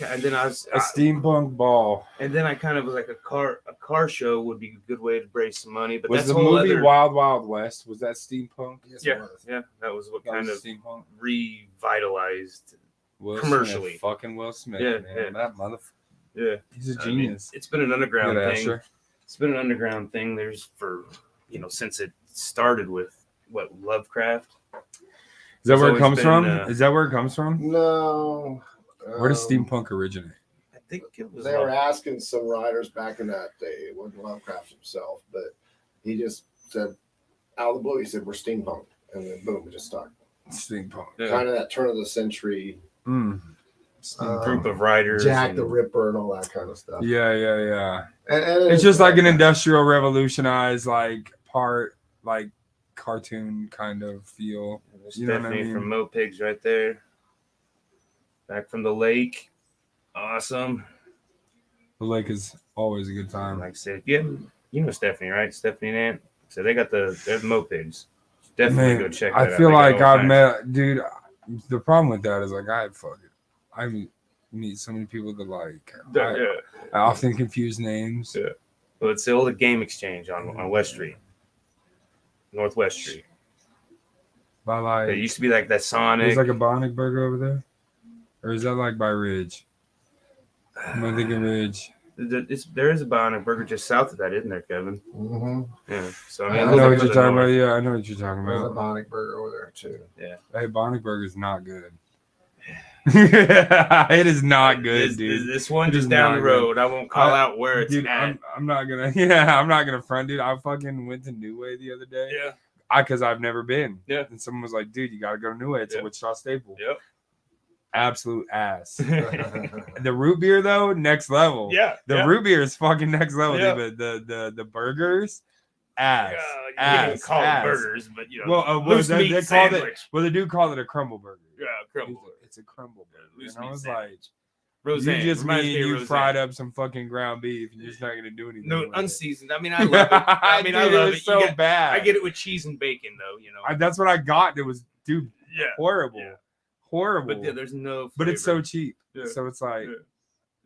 and then A steampunk ball. and then I kind of was like a car show would be a good way to raise some money. But Was that's the whole movie other, Wild Wild West? Was that steampunk? Yes, Yeah, yeah, that was what That kind was of steampunk. revitalized. Will commercially. Smith, fucking Will Smith, Yeah, man. yeah. That motherfucker. Yeah, He's a I mean, genius. it's been an underground Good thing. Asher. It's been an underground thing. There's since it started with Lovecraft. Is that where it always comes been, from? Is that where it comes from? No. Where does steampunk originate? I think it was. They were asking some writers back in that day. It wasn't Lovecraft himself, but he just said, out of the blue, he said, we're steampunk. And then boom, it just stuck. Steampunk. Yeah. Kind of that turn of the century Group of writers. Jack the Ripper and all that kind of stuff. Yeah. And It's just like an industrial revolutionized, like part like cartoon kind of feel. There's You know what I Stephanie mean? from Mo Pigs right there. Back from the lake. Awesome. The lake is always a good time. Like I said, yeah, you know Stephanie, right? Stephanie and Ant. So they're the Mo Pigs. Definitely go check that out. I feel They got like all I've kinds. met, dude. The problem with that is like I meet so many people that like I often confuse names. Yeah. Well, it's the old game exchange on West Street, Northwest Street. By like, It used to be like that Sonic. there's like a Bionic Burger over there, or is that like by Ridge? Am I thinking Ridge? There is a Bionic Burger just south of that, isn't there, Kevin? Mm-hmm. Yeah. So I I know mean, what you're talking about. Yeah, I know what you're talking There's a about. Bionic Burger over there, too. Yeah. Hey, Bionic Burger's not good. It is not good, dude. This one It just is down not the good. road. I won't call out where it's Dude, at. I'm not gonna front, dude. I fucking went to New Way the other day. Yeah. Because I've never been. Yeah. And someone was like, dude, you gotta go to New Way. It's a Yep. Wichita staple. Yep. Absolute ass. The root beer though, next level. Yeah. The root beer is fucking next level, Yeah. dude. But the burgers, ass. You can't even call it burgers, but loose they meat called sandwich. it. Well, they do call it a crumble burger. Yeah, crumble. It's a crumble burger. Loose And I meat was sandwich. like, Roseanne. you just Reminds mean me of you Roseanne. fried up some fucking ground beef and you're just not gonna do anything. No, with it. unseasoned. I mean, I love it. I mean, I Dude, love it it. was so bad. I get it with cheese and bacon, though. That's what I got. It was, dude, Yeah. horrible. Yeah. Horrible. But yeah, there's no. But it's so flavor. cheap. Yeah. So it's like, Yeah.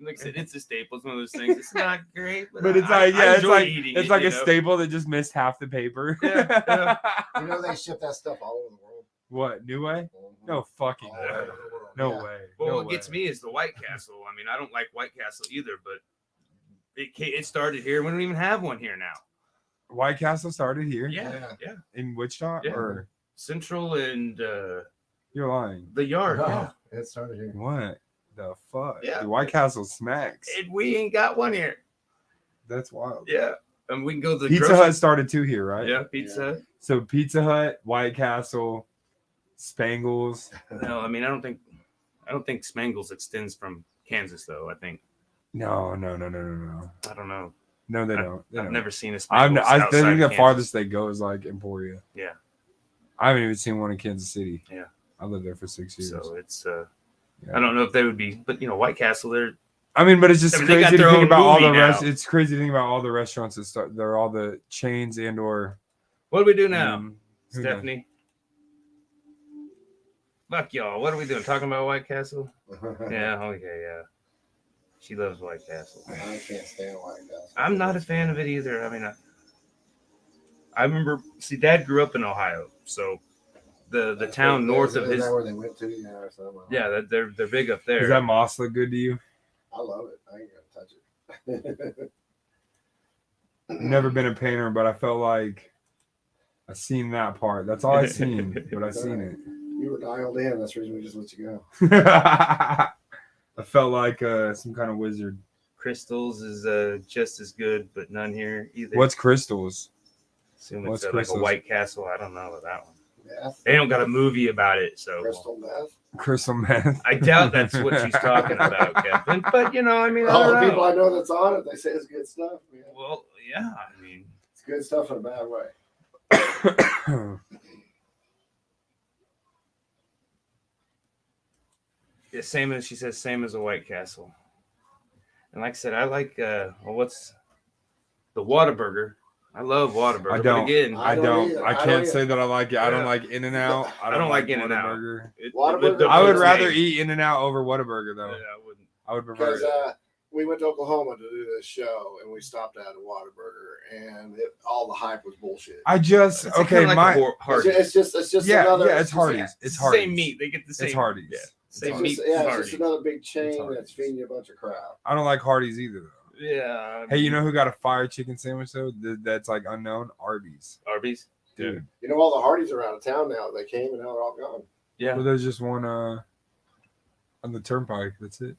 Like I said, it's a staple. It's one of those things. It's not great, but but it's I like, yeah, it's enjoy like eating it's it, like you a know? staple that just missed half the paper. Yeah, You know they ship that stuff all over the world. What, New Way? No fucking All way. over the world. No Yeah. way. Well, no what gets way. me is the White Castle. I mean, I don't like White Castle either, but it started here. We don't even have one here now. White Castle started here Yeah. in Wichita, Yeah. or Central and you're lying. the Yard. Oh, it started here. What the fuck? Yeah. Dude, White Castle smacks. And we ain't got one here. That's wild. Yeah. And we can go to the Pizza grocery- Hut started too here, right? Yeah, Pizza Hut. So Pizza Hut, White Castle, Spangles. No, I mean, I don't think Spangles extends from Kansas though. I think No. I don't know. No, they don't. They I've don't. never seen a I Spangles outside think of the Kansas. farthest they go is like Emporia. Yeah. I haven't even seen one in Kansas City. Yeah. I lived there for 6 years. So it's Yeah. I don't know if they would be, but White Castle, they're I mean, but it's just I mean, they got crazy to their think own about all the movie now. It's crazy to think about all the restaurants that start. They're all the chains and or. what do we do now, who knows? Stephanie? Fuck y'all. What are we doing? Talking about White Castle? Yeah, okay, yeah. She loves White Castle. I can't stand White Castle. I'm not a fan of it either. I mean, I remember. See, Dad grew up in Ohio, so the town north of Is his. that where they went to? Yeah, or something. Yeah, they're big up there. Does that moss look good to you? I love it. I ain't gonna touch it. Never been a painter, but I felt like I seen that part. That's all I seen, but I seen it. You were dialed in. That's the reason we just let you go. I felt like some kind of wizard. Crystals is just as good, but none here either. What's crystals? Assume what's it's like Crystals? a White Castle. I don't know about that one. Meth, They don't got a movie about it, so crystal meth. Crystal meth. I doubt that's what she's talking about, Kevin. But I mean, I All don't the people know. I know that's on it, they say it's good stuff, man. Well, yeah, I mean, It's good stuff in a bad way. yeah, same as she says, same as a White Castle. And like I said, I like what's the Whataburger. I love Whataburger. I but don't. again, I don't don't. either. I I don't can't either. say that I like it. I don't Yeah. like In-N-Out. I don't like In-N-Out. Whataburger. Whataburger? I would It's rather name. eat In-N-Out over Whataburger though. Yeah, I wouldn't. I would prefer. Because we went to Oklahoma to do this show, and we stopped at a Whataburger, and all the hype was bullshit. I just It's kinda like a my Hardee's. It's just yeah, another. it's Hardee's. It's the Harde's. same meat. They get the same. It's Harde's. Yeah. Say It's meat just, yeah, it's Hardy. just another big It's chain Hardee's. that's feeding you a bunch of crap. I don't like Hardee's either, though. Yeah. Hey, you know who got a fire chicken sandwich though? That's like unknown. Arby's, Arby's? dude. You know, all the Hardys are out of town now. They came and now they're all gone. Yeah. Well, there's just one on the turnpike. That's it.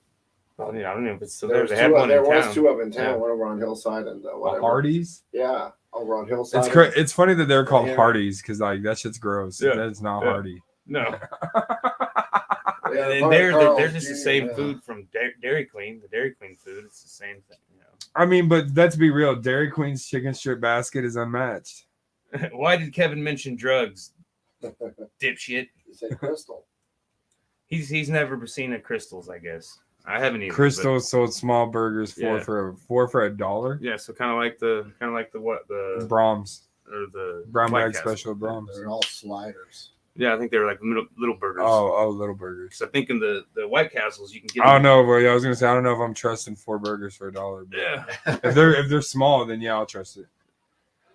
Well, yeah, I don't know if it's still There there. was They two. had one There in was town. two of in town. Yeah. One over on Hillside and whatever. Hardee's. Yeah, over on Hillside. It's funny that they're called Yeah. Hardee's because like that shit's gross. Yeah. That's not Yeah. Hardy. No. Yeah, And Carl- they're Carl's just the Jr., same yeah. food from Dairy Queen. The Dairy Queen food, it's the same thing. I mean, but let's be real. Dairy Queen's chicken strip basket is unmatched. Why did Kevin mention drugs? Dipshit. You say Crystal. He's never seen a Crystals, I guess. I haven't either. Crystal sold small burgers Yeah. for $1. Yeah, so kind of like the Brahms, or the brown White bag Castle. special Brahms. They're all sliders. Yeah, I think they were like little burgers. Oh, little burgers. Because I think in the White Castles you can get. I don't know, but I was gonna say I don't know if I'm trusting 4 burgers for $1. But Yeah. if they're small, then yeah, I'll trust it.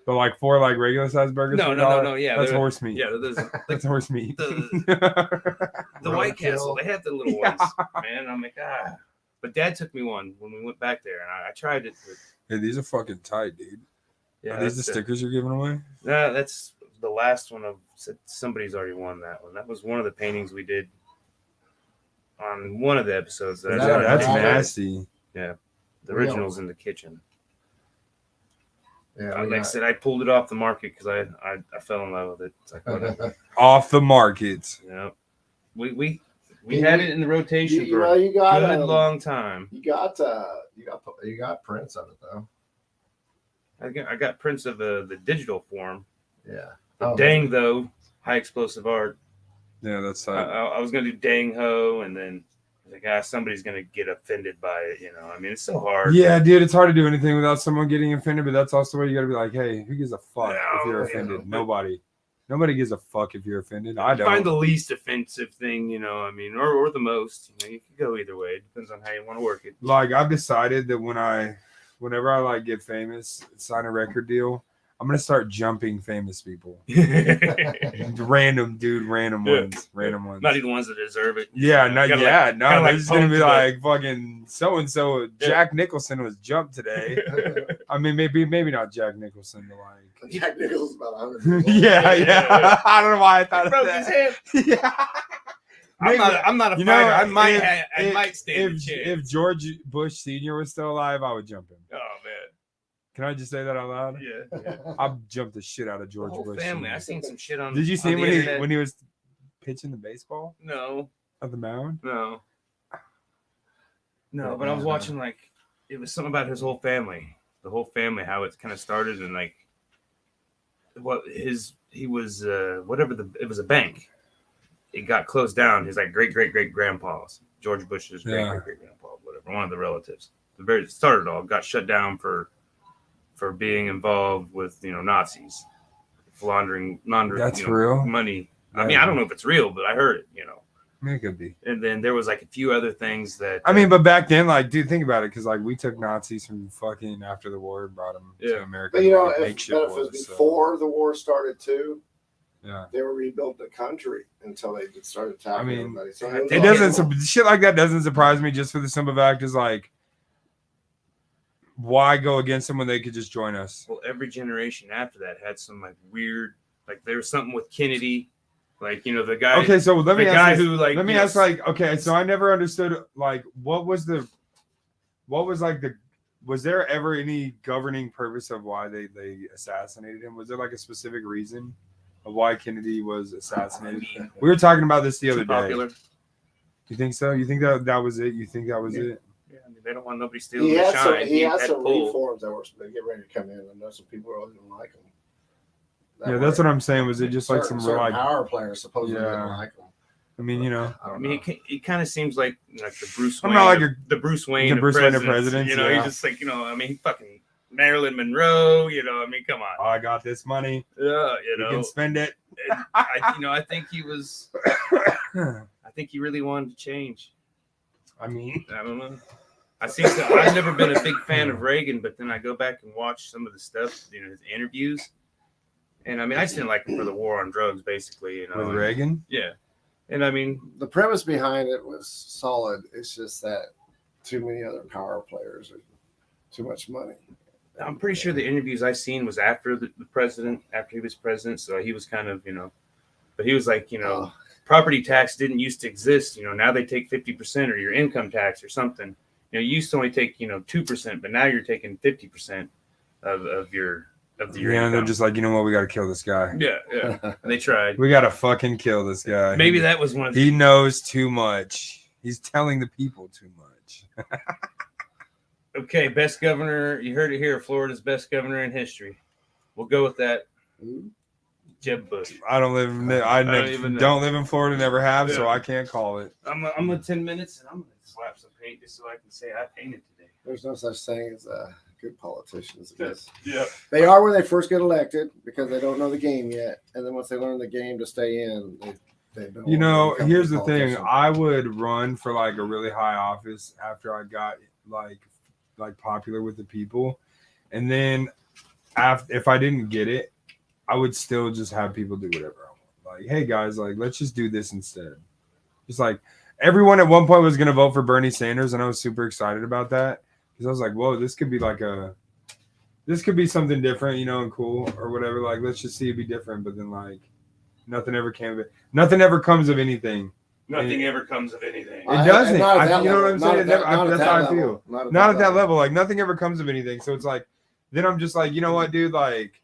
But like 4 like regular size burgers. No, for no, $1, no. Yeah, that's they're- horse meat. Yeah, there's That's horse meat. the White Roadkill. Castle. They have the little Yeah. ones, man. I'm like, ah. But Dad took me one when we went back there, and I tried it. But Hey, these are fucking tight, dude. yeah, Are these the that's stickers you're giving away? Nah, that's the last one of. Somebody's already won that one. That was one of the paintings we did on one of the episodes. That I Yeah, tried to That's do. nasty. The original's in the kitchen. Yeah, Like I said, I pulled it off the market because I fell in love with it. It's like whatever. Off the market. Yeah, we had it in the rotation for well, a you got good long time. you got prints of it though. I got prints of the digital form. Yeah. But dang though, high explosive art. Yeah, that's I, tight. I was gonna do dang ho, and then I was like, somebody's gonna get offended by it. You know, I mean, it's so hard. Yeah, dude, it's hard to do anything without someone getting offended, but that's also where you gotta be like, hey, who gives a fuck if you're No, offended? yeah. Nobody. Nobody gives a fuck if you're offended. I don't. Find the least offensive thing, you know. I mean, or the most. You know, you can go either way. It depends on how you want to work it. Like I've decided that whenever I like get famous, sign a record deal, I'm gonna start jumping famous people. Random ones. Not even ones that deserve it. Yeah, Kinda like they're like just gonna Punk be to the- like fucking so and so. Yeah. Jack Nicholson was jumped today. I mean, maybe not Jack Nicholson, but like. Jack Nicholson is about 100. yeah. I don't know why I thought He of broke that. his hip. Yeah. I'm not a You know, fighter. I if- might stand a If chance. George Bush Sr. was still alive, I would jump him. Oh man, Can I just say that out loud? yeah. I'd jump the shit out of The George whole Bush. family. Sr. I seen some shit on. Did you see on him the internet. when he was pitching the baseball No, at the mound? no. But I was watching like it was something about his whole family, the whole family, how it kind of started, and like what he was it was a bank. It got closed down. His like great grandpa's George Bush's great grandpa, whatever, one of the relatives. The very started it all got shut down for being involved with Nazis, laundering That's real? money. I Yeah. mean, I don't know if it's real, but I heard it. I mean, it could be. And then there was like a few other things that I mean, but back then, like, dude, think about it, because like we took Nazis from fucking after the war and brought them to Yeah. America. But you know, like, if makeshift it was wars, so, before the war started too, yeah. they were rebuilt the country until they started attacking I mean, everybody. So it It doesn't shit like that doesn't surprise me just for the simple fact is like, why go against them when they could just join us? well, every generation after that had some like weird, like there was something with Kennedy, like the guy. Okay, so let me the ask guy this. who like Let me ask, like, okay, so I never understood, like, was there ever any governing purpose of why they assassinated him? Was there like a specific reason of why Kennedy was assassinated? We were talking about this the other too day. popular. You think so? You think that was it? You think that was it? Yeah, I mean, they don't want nobody stealing he the had shine. some. He had had some pull. reforms that were getting ready to come in. I know some people really didn't like him. Yeah, that's what I'm saying. Was it just like some certain like? power players supposedly Yeah. didn't like him? I mean, you know, I I don't mean, know. it kind of seems like the Bruce I'm Wayne. not like the Bruce Wayne. the of Bruce Wayne of presidents, presidents, yeah. he's just like I mean, he fucking Marilyn Monroe. I mean, come on. oh, I got this money. Yeah, You can spend it. And I think he was. I think he really wanted to change. I mean, I don't know. I've never been a big fan of Reagan, but then I go back and watch some of the stuff, his interviews, and I mean, I just didn't like him for the war on drugs, basically. with Reagan. Yeah, And I mean, The premise behind it was solid. It's just that too many other power players are too much money. I'm pretty sure the interviews I seen was after the president, after he was president. So he was kind of, but he was like, property tax didn't used to exist. Now they take 50% or your income tax or something. You used to only take, 2%, but now you're taking 50% of your Yeah, income. they're just like, you know what? We got to kill this guy. Yeah. And they tried. We got to fucking kill this guy. Maybe that was one of He knows too much. He's telling the people too much. Okay, best governor. You heard it here. Florida's best governor in history. We'll go with that. Jeb Bush. I don't live. Don't live in Florida. Never have, so Yeah. I can't call it. I'm on 10 minutes, and I'm gonna slap some paint just so I can say I painted today. There's no such thing as good politicians. Yeah. They are when they first get elected because they don't know the game yet, and then once they learn the game to stay in, they don't. Here's the thing. I would run for like a really high office after I got like popular with the people, and then if I didn't get it, I would still just have people do whatever I want. Like, hey guys, like let's just do this instead. Just like everyone at one point was gonna vote for Bernie Sanders, and I was super excited about that because I was like, whoa, this could be something different, and cool or whatever. Like, let's just see it be different. But then like nothing ever came of it. Nothing ever comes of anything. Nothing ever comes of anything. It doesn't. You know what I'm saying? That's how I feel. Not at that level. Like nothing ever comes of anything. So it's like, then I'm just like, you know what, dude? Like,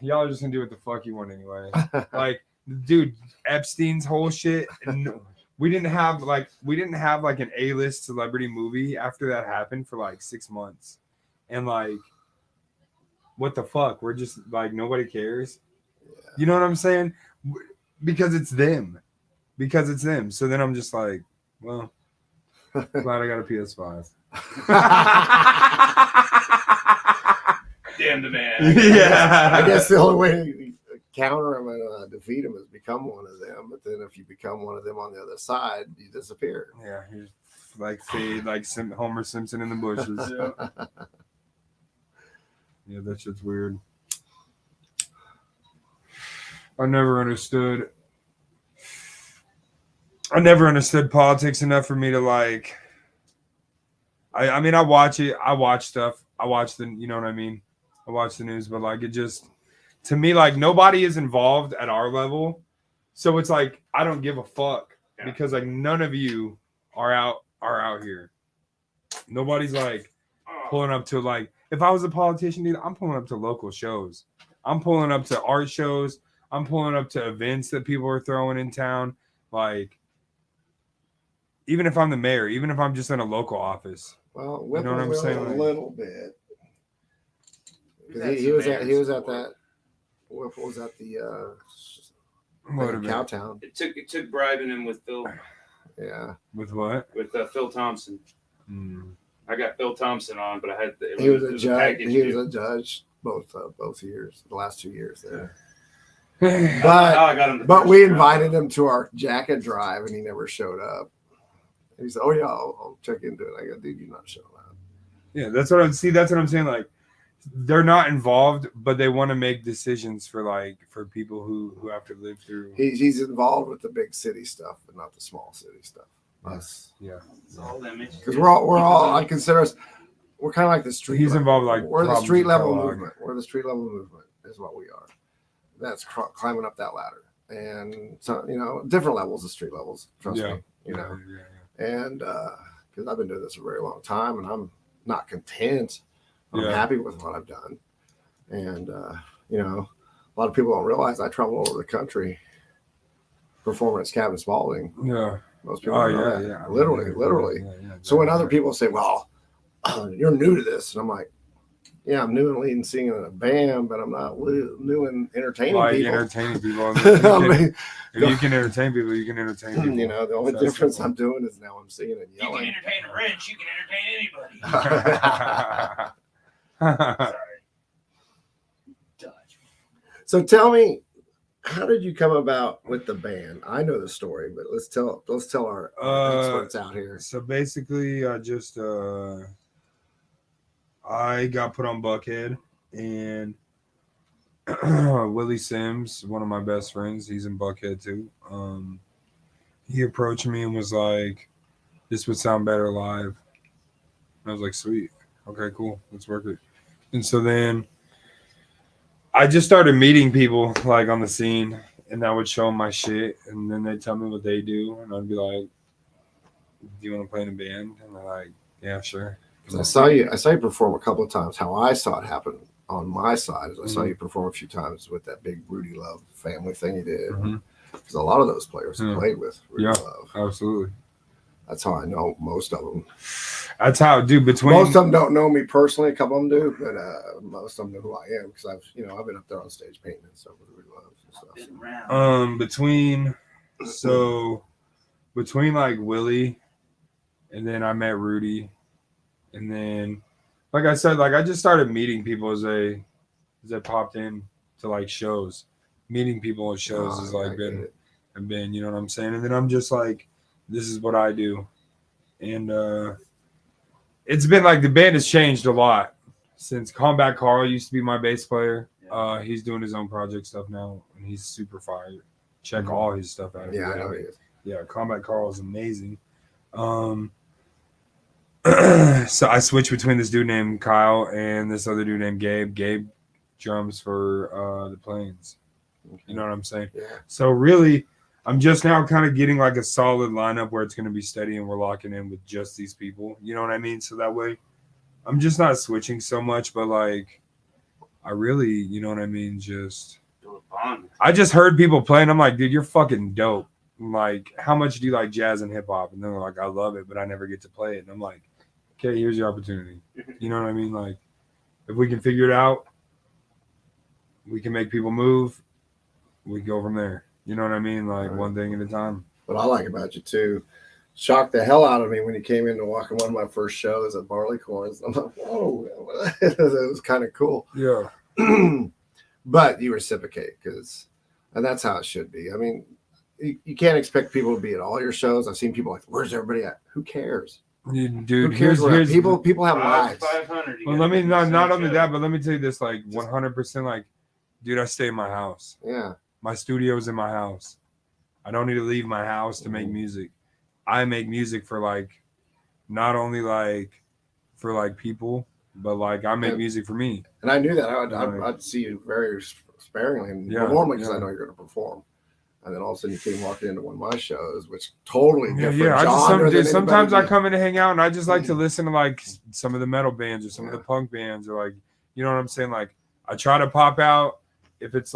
y'all are just gonna do what the fuck you want anyway. Like, dude, Epstein's whole shit. We didn't have like an A-list celebrity movie after that happened for like 6 months, and like, what the fuck? We're just like nobody cares. You know what I'm saying? Because it's them. So then I'm just like, well, glad I got a PS5. Damn the man. Yeah. I guess the only way to counter them and defeat them is become one of them. But then if you become one of them on the other side, you disappear. Yeah, you're like fade, like Homer Simpson in the bushes. Yeah, that shit's weird. I never understood politics enough for me to like. I mean, I watch it. I watch stuff. I watch the, you know what I mean? I watch the news, but like it just, to me, like nobody is involved at our level. So it's like, I don't give a fuck because like none of you are out here. Nobody's like pulling up to like, if I was a politician, dude, I'm pulling up to local shows. I'm pulling up to art shows. I'm pulling up to events that people are throwing in town. Like, even if I'm the mayor, even if I'm just in a local office. Well, you know what I'm saying? A little bit. He was at that. What was that? The Cowtown. It took bribing him with Phil. Yeah. With what? With Phil Thompson. I got Phil Thompson on, but I had he was a judge. He was a judge both years, the last 2 years there. But we invited him to our jacket drive, and he never showed up. And he said, "Oh yeah, I'll check into it." I go, "Dude, you're not showing up." Yeah, that's what I'm saying. Like, they're not involved, but they want to make decisions for people who have to live through. He's involved with the big city stuff, but not the small city stuff. Us, yeah. Because we're all. I consider us. We're kind of like the street. He's involved like we're the street level movement. We're the street level movement is what we are. That's climbing up that ladder, and so different levels of street levels. Trust me, Yeah. And because I've been doing this a very long time, and I'm not content. I'm happy with what I've done, and a lot of people don't realize I travel all over the country performing at Cabin Spalding. Yeah, most people don't know that. Literally. So when other people say, "Well, you're new to this," and I'm like, "Yeah, I'm new in leading singing in a band, but I'm not new in entertaining people." Entertaining people. If you can entertain people, you can entertain people. The only difference I'm doing is now I'm singing and yelling. You can entertain a wrench. You can entertain anybody. Sorry. So tell me, how did you come about with the band? I know the story, but let's tell our experts out here. So basically, I got put on Buckhead, and Willie Sims, one of my best friends, he's in Buckhead too. he approached me and was like, "This would sound better live." And I was like, "Sweet, okay, cool, let's work it." And so then I just started meeting people like on the scene, and I would show them my shit, and then they'd tell me what they do, and I'd be like, "Do you want to play in a band?" And they're like, "Yeah, sure." I saw you perform a couple of times. How I saw it happen on my side is I saw you perform a few times with that big Rudy Love family thing you did. Because a lot of those players have played with Rudy Love. Absolutely. That's how I know most of them. That's how, dude. Most of them don't know me personally. A couple of them do, but most of them know who I am because I've been up there on stage painting and stuff with Rudy Love and stuff. Between like Willie, and then I met Rudy, and then, like I said, like I just started meeting people as I popped in to like shows. Meeting people at shows has like been, you know what I'm saying? And then I'm just like, this is what I do. And it's been like the band has changed a lot since Combat Carl used to be my bass player. He's doing his own project stuff now, and he's super fire. Check all his stuff out. Yeah, I know he is. Yeah, Combat Carl is amazing. So I switched between this dude named Kyle and this other dude named Gabe. Gabe drums for the Plains. Okay. You know what I'm saying? Yeah. So really, I'm just now kind of getting like a solid lineup where it's going to be steady and we're locking in with just these people. You know what I mean? So that way, I'm just not switching so much, but like, I really, you know what I mean? I just heard people playing. I'm like, dude, you're fucking dope. I'm like, how much do you like jazz and hip hop? And they're like, I love it, but I never get to play it. And I'm like, okay, here's your opportunity. You know what I mean? Like, if we can figure it out, we can make people move. We go from there. You know what I mean? Like one thing at a time. What I like about you too, shocked the hell out of me when you came in to walk in one of my first shows at Barleycorns. I'm like, whoa, it was kind of cool. Yeah. But you reciprocate and that's how it should be. I mean, you can't expect people to be at all your shows. I've seen people like, where's everybody at? Who cares? Dude, who cares? Here's people have lives. 500. Well, let me not only that, but let me tell you this, like 100%, like, dude, I stay in my house. Yeah. My studio's in my house. I don't need to leave my house to make music. I make music for like, not only like for like people, but like I make music for me. And I knew that I'd see you very sparingly and normally because I know you're going to perform. And then all of a sudden you came walking into one of my shows, which totally different. Sometimes I come in to hang out and I just like to listen to like some of the metal bands or some of the punk bands or like, you know what I'm saying? Like I try to pop out if it's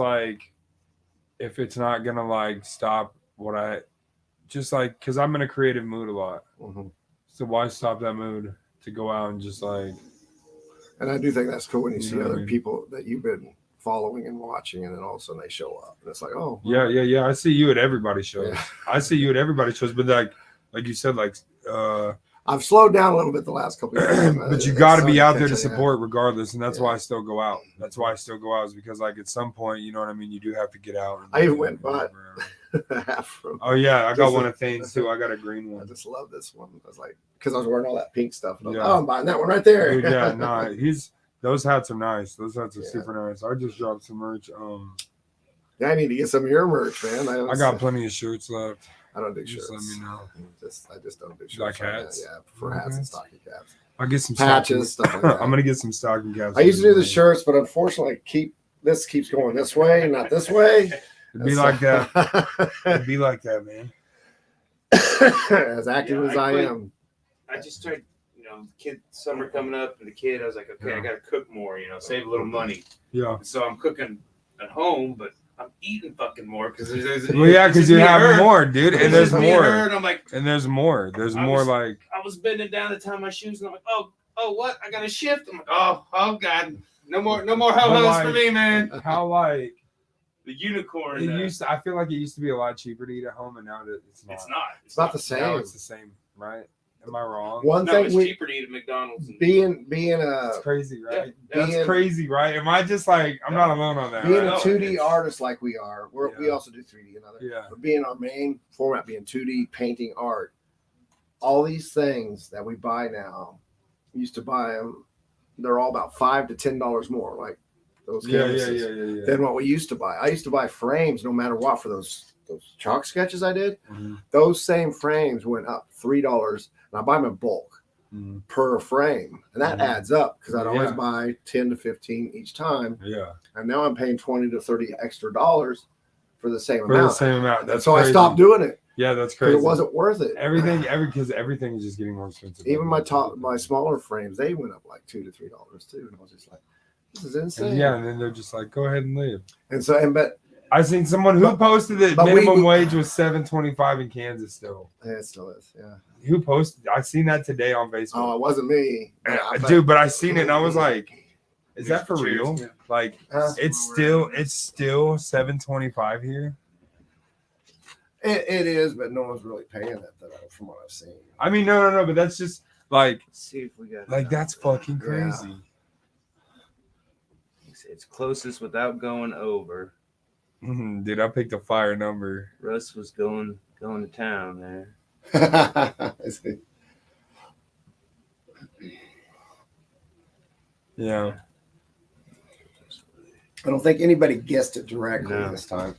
not gonna like stop what I just like, because I'm in a creative mood a lot. So why stop that mood to go out and just like. And I do think that's cool when you see other people that you've been following and watching, and then all of a sudden they show up, and it's like, oh, yeah. I see you at everybody's shows. Yeah. I see you at everybody's shows, but like you said, like I've slowed down a little bit the last couple of years. But you got to be out there to support regardless, and that's why I still go out. That's why I still go out is because like at some point, you know what I mean. You do have to get out. I even went by half from. Oh yeah, I got one of Thane's too. I got a green one. I just love this one. I was like, because I was wearing all that pink stuff. And I was like, I'm buying that one right there. Dude, yeah, nah, those hats are nice. Those hats are super nice. I just dropped some merch. Yeah, I need to get some of your merch, man. I got plenty of shirts left. I don't do shirts. Just let me know. I just don't do shirts. Like hats? Yeah, I prefer hats and stocking caps. I'll get some patches, stuff like that. I'm gonna get some stocking caps. I used to do the shirts, but unfortunately, this keeps going this way, not this way. It'd be like that. It'd be like that, man. As active as I am. I just started, summer coming up, and I was like, okay, I got to cook more, save a little money. Yeah. So I'm cooking at home, but I'm eating fucking more because there's because you're having more, dude, and there's more. And I'm like, and there's more. There's more. Like I was bending down to tie my shoes, and I'm like, oh, what? I got a shift. I'm like, oh God, no more ho-hos for me, man. How like the unicorn? I feel like it used to be a lot cheaper to eat at home, and now it's not. It's not the same. Now it's the same, right? Am I wrong? It's cheaper to eat at McDonald's. Being it's crazy, right? Yeah, that's crazy, right? Am I just like I'm not alone on that? Being a 2D artist like we are, we also do 3D and other. Yeah. But being our main format, being 2D painting art, all these things that we buy now, we used to buy them. They're all about $5 to $10 more, like those canvases, than what we used to buy. I used to buy frames, no matter what, for those those chalk sketches I did. Mhm. Those same frames went up $3, and I buy them in bulk Mhm. per frame, and that Mhm. adds up because I'd always Yeah. buy 10 to 15 each time, Yeah. and now I'm paying 20 to 30 extra dollars for the same For the amount. same amount. And That's so crazy. I stopped doing it Yeah, that's because crazy. it wasn't worth it. Because everything is just getting more expensive. Even my smaller frames, they went up like $2 to $3 too, and I was just like, this is insane. And yeah, and then they're just like, go ahead and leave. And so, but I seen someone who posted that but minimum wage was $7.25 in Kansas still. yeah, it still is. Yeah. Who posted? I seen that today on Oh, Facebook. it wasn't me, Dude, but I seen it and I was like, is that for Cheers. real? Yeah. Like, Huh? it's still $7.25 here. It is, but no one's really paying that from what I've seen. I mean, no, but that's just like Let's see if we got that's fucking crazy. It's closest without going over. Dude, I picked a fire number. Russ was going to town there. Yeah. I don't think anybody guessed it directly No. this time.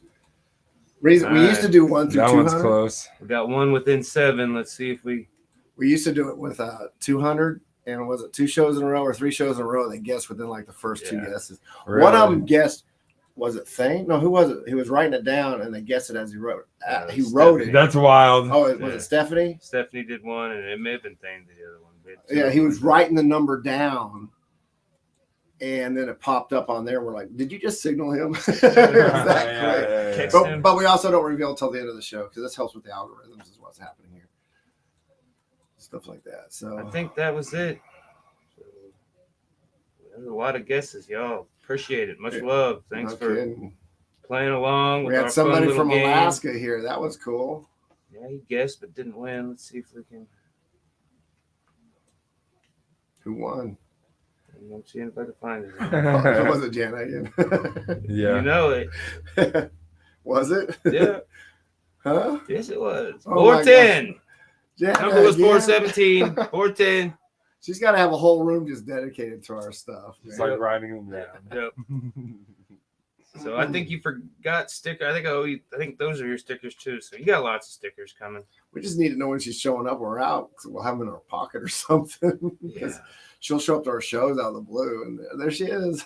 We used to do 1 through That 200. one's close. We got one within 7. Let's see if we. We used to do it with 200, and was it 2 shows in a row or 3 shows in a row? They guessed within like the first 2 Yeah. guesses. Really? One of them guessed. Was it Thane? No, who was it? He was writing it down, and they guessed it as he wrote it. He wrote it. That's wild. Oh, was Yeah. it Stephanie? Stephanie did one, and it may have been Thane did the other one. But Yeah, he was writing the number down, and then it popped up on there. We're like, did you just signal him? It was that quick. Text him. But we also don't reveal until the end of the show because this helps with the algorithms is what's happening here. Stuff like that. So I think that was it. There's a lot of guesses, y'all. Appreciate it. Much love. Thanks no for kidding. playing along with We our had somebody fun little from game. Alaska here. That was cool. Yeah, he guessed but didn't win. Let's see if we can. Who won? I don't see anybody to find it. Oh, was it Jana again? Yeah. You know it. Was it? Yeah. Huh? Yes, it was. Oh my 410. Jana Number was again? 417. 410. She's got to have a whole room just dedicated to our stuff. It's man. like writing them down. Yep. So I think you forgot sticker. I think those are your stickers too. So you got lots of stickers coming. We just need to know when she's showing up or out because we'll have them in our pocket or something. Because she'll show up to our shows out of the blue, and there she is.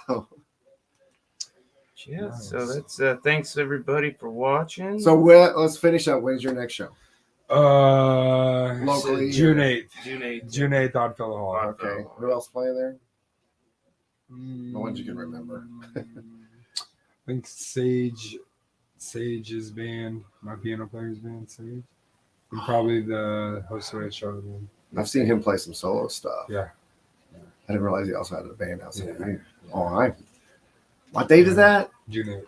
Yeah. Nice. So that's thanks everybody for watching. So let's finish up. When's your next show? Locally, June 8th. June 8th. June 8th, Oddfellow Hall. Okay. Who else playing there? The ones you can remember. I think Sage's band, my piano player's band, Sage. And probably the host of the show band. I've seen him play some solo stuff. Yeah. I didn't realize he also had a band outside. Yeah. All right. What date is that? June 8th.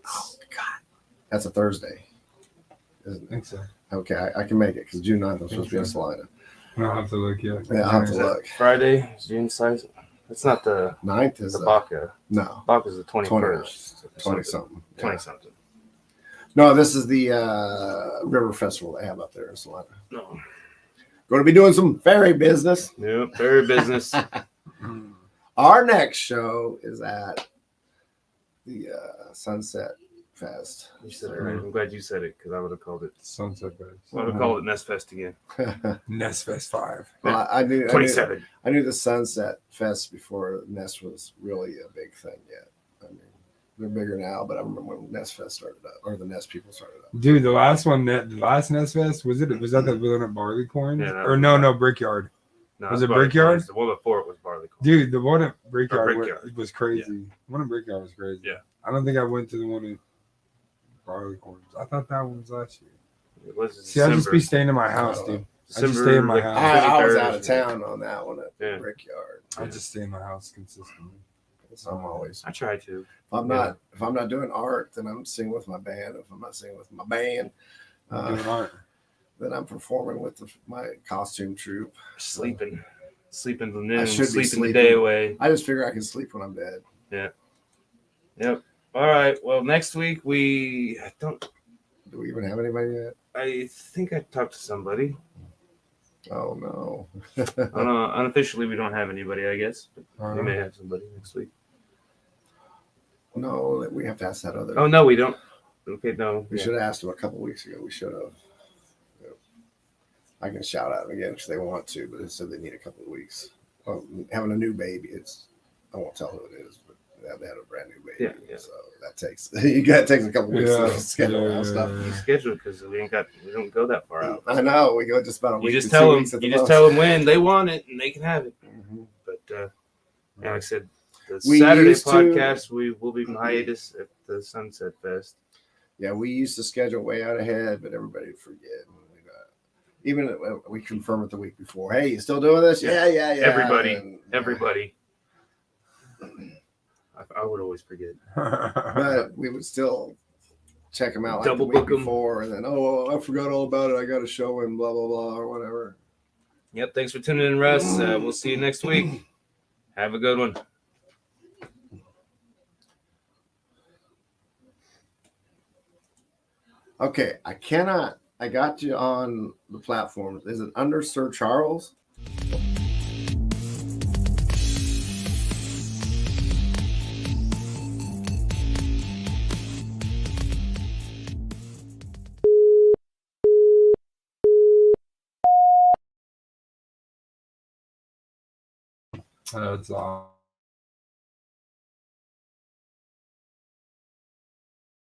Oh, God. That's a Thursday, isn't I it? think so. Okay, I can make it because June 9th I'm supposed to be in Salina. I'll have to look, yeah. Yeah, I'll have to Is that look. Friday, June 6th. That's not the 9th is Baca. no, Baca's the 21st. 20 something. 20 something. No, this is the river festival they have up there in Salina. No. Going to be doing some ferry business. Nope. Very business. Our next show is at the Sunset Fest. You said it right. I'm glad you said it because I would have called it. Sunset Fest. I would have called it Nest Fest again. Nest Fest 5. Well, I knew 27. I knew the Sunset Fest before Nest was really a big thing yet. I mean, they're bigger now, but I remember when Nest Fest started up, or the Nest people started up. Dude, the last Nest Fest, was that the one at Barleycorn? Yeah, that or was- no, Brickyard. No, Was it's it Barleycorn. Brickyard? The one before it was Barleycorn. Dude, the one at Brickyard, Brickyard. was crazy. The one at Brickyard was crazy. Yeah. I don't think I went to the one at Barleycorn. I thought that one was last year. It was See, I just December. be staying in my house, dude. I just December, stay in my like, house. I was 23rd out or of town on that one at Yeah. Brickyard. I just stay in my house consistently. So I'm always I try to. if I'm not doing art, then I'm singing with my band. If I'm not singing with my band, Doing art. then I'm performing with my costume troupe. Sleeping the I noon. should be Sleeping the sleeping. day away. I just figure I can sleep when I'm dead. Yep. All right. Well, next week Do we even have anybody yet? I think I talked to somebody. Oh no. Unofficially, we don't have anybody, I guess. But we may Uh, have somebody next week. No, we have to ask that other. Oh no, we don't. Okay, no. We Yeah. should have asked them a couple weeks ago. We should have. I can shout out them again if they want to, but they said they need a couple of weeks. Well, having a new baby, I won't tell who it is, but they had a brand new baby. Yeah. So that takes a couple weeks Yeah. to schedule Yeah, out stuff. You schedule because we don't go that far out. I know we go just about a You week. just to tell 2 them. weeks at the You just most. tell them when they want it, and they can have it. Mhm. But like I said, the We Saturday used to- podcast we will be in hiatus at the Sunset Fest. Yeah, we used to schedule way out ahead, but everybody would forget. Even we confirm it the week before. Hey, you still doing this? Yeah. Everybody. And, Everybody. I would always forget. But we would still check them out like Double the week book 'em. before, and then I forgot all about it. I got a show and blah blah blah or whatever. Yep. Thanks for tuning in, Russ. We'll see you next week. Have a good one. Okay, I got you on the platform. Is it under Sir Charles? That's all.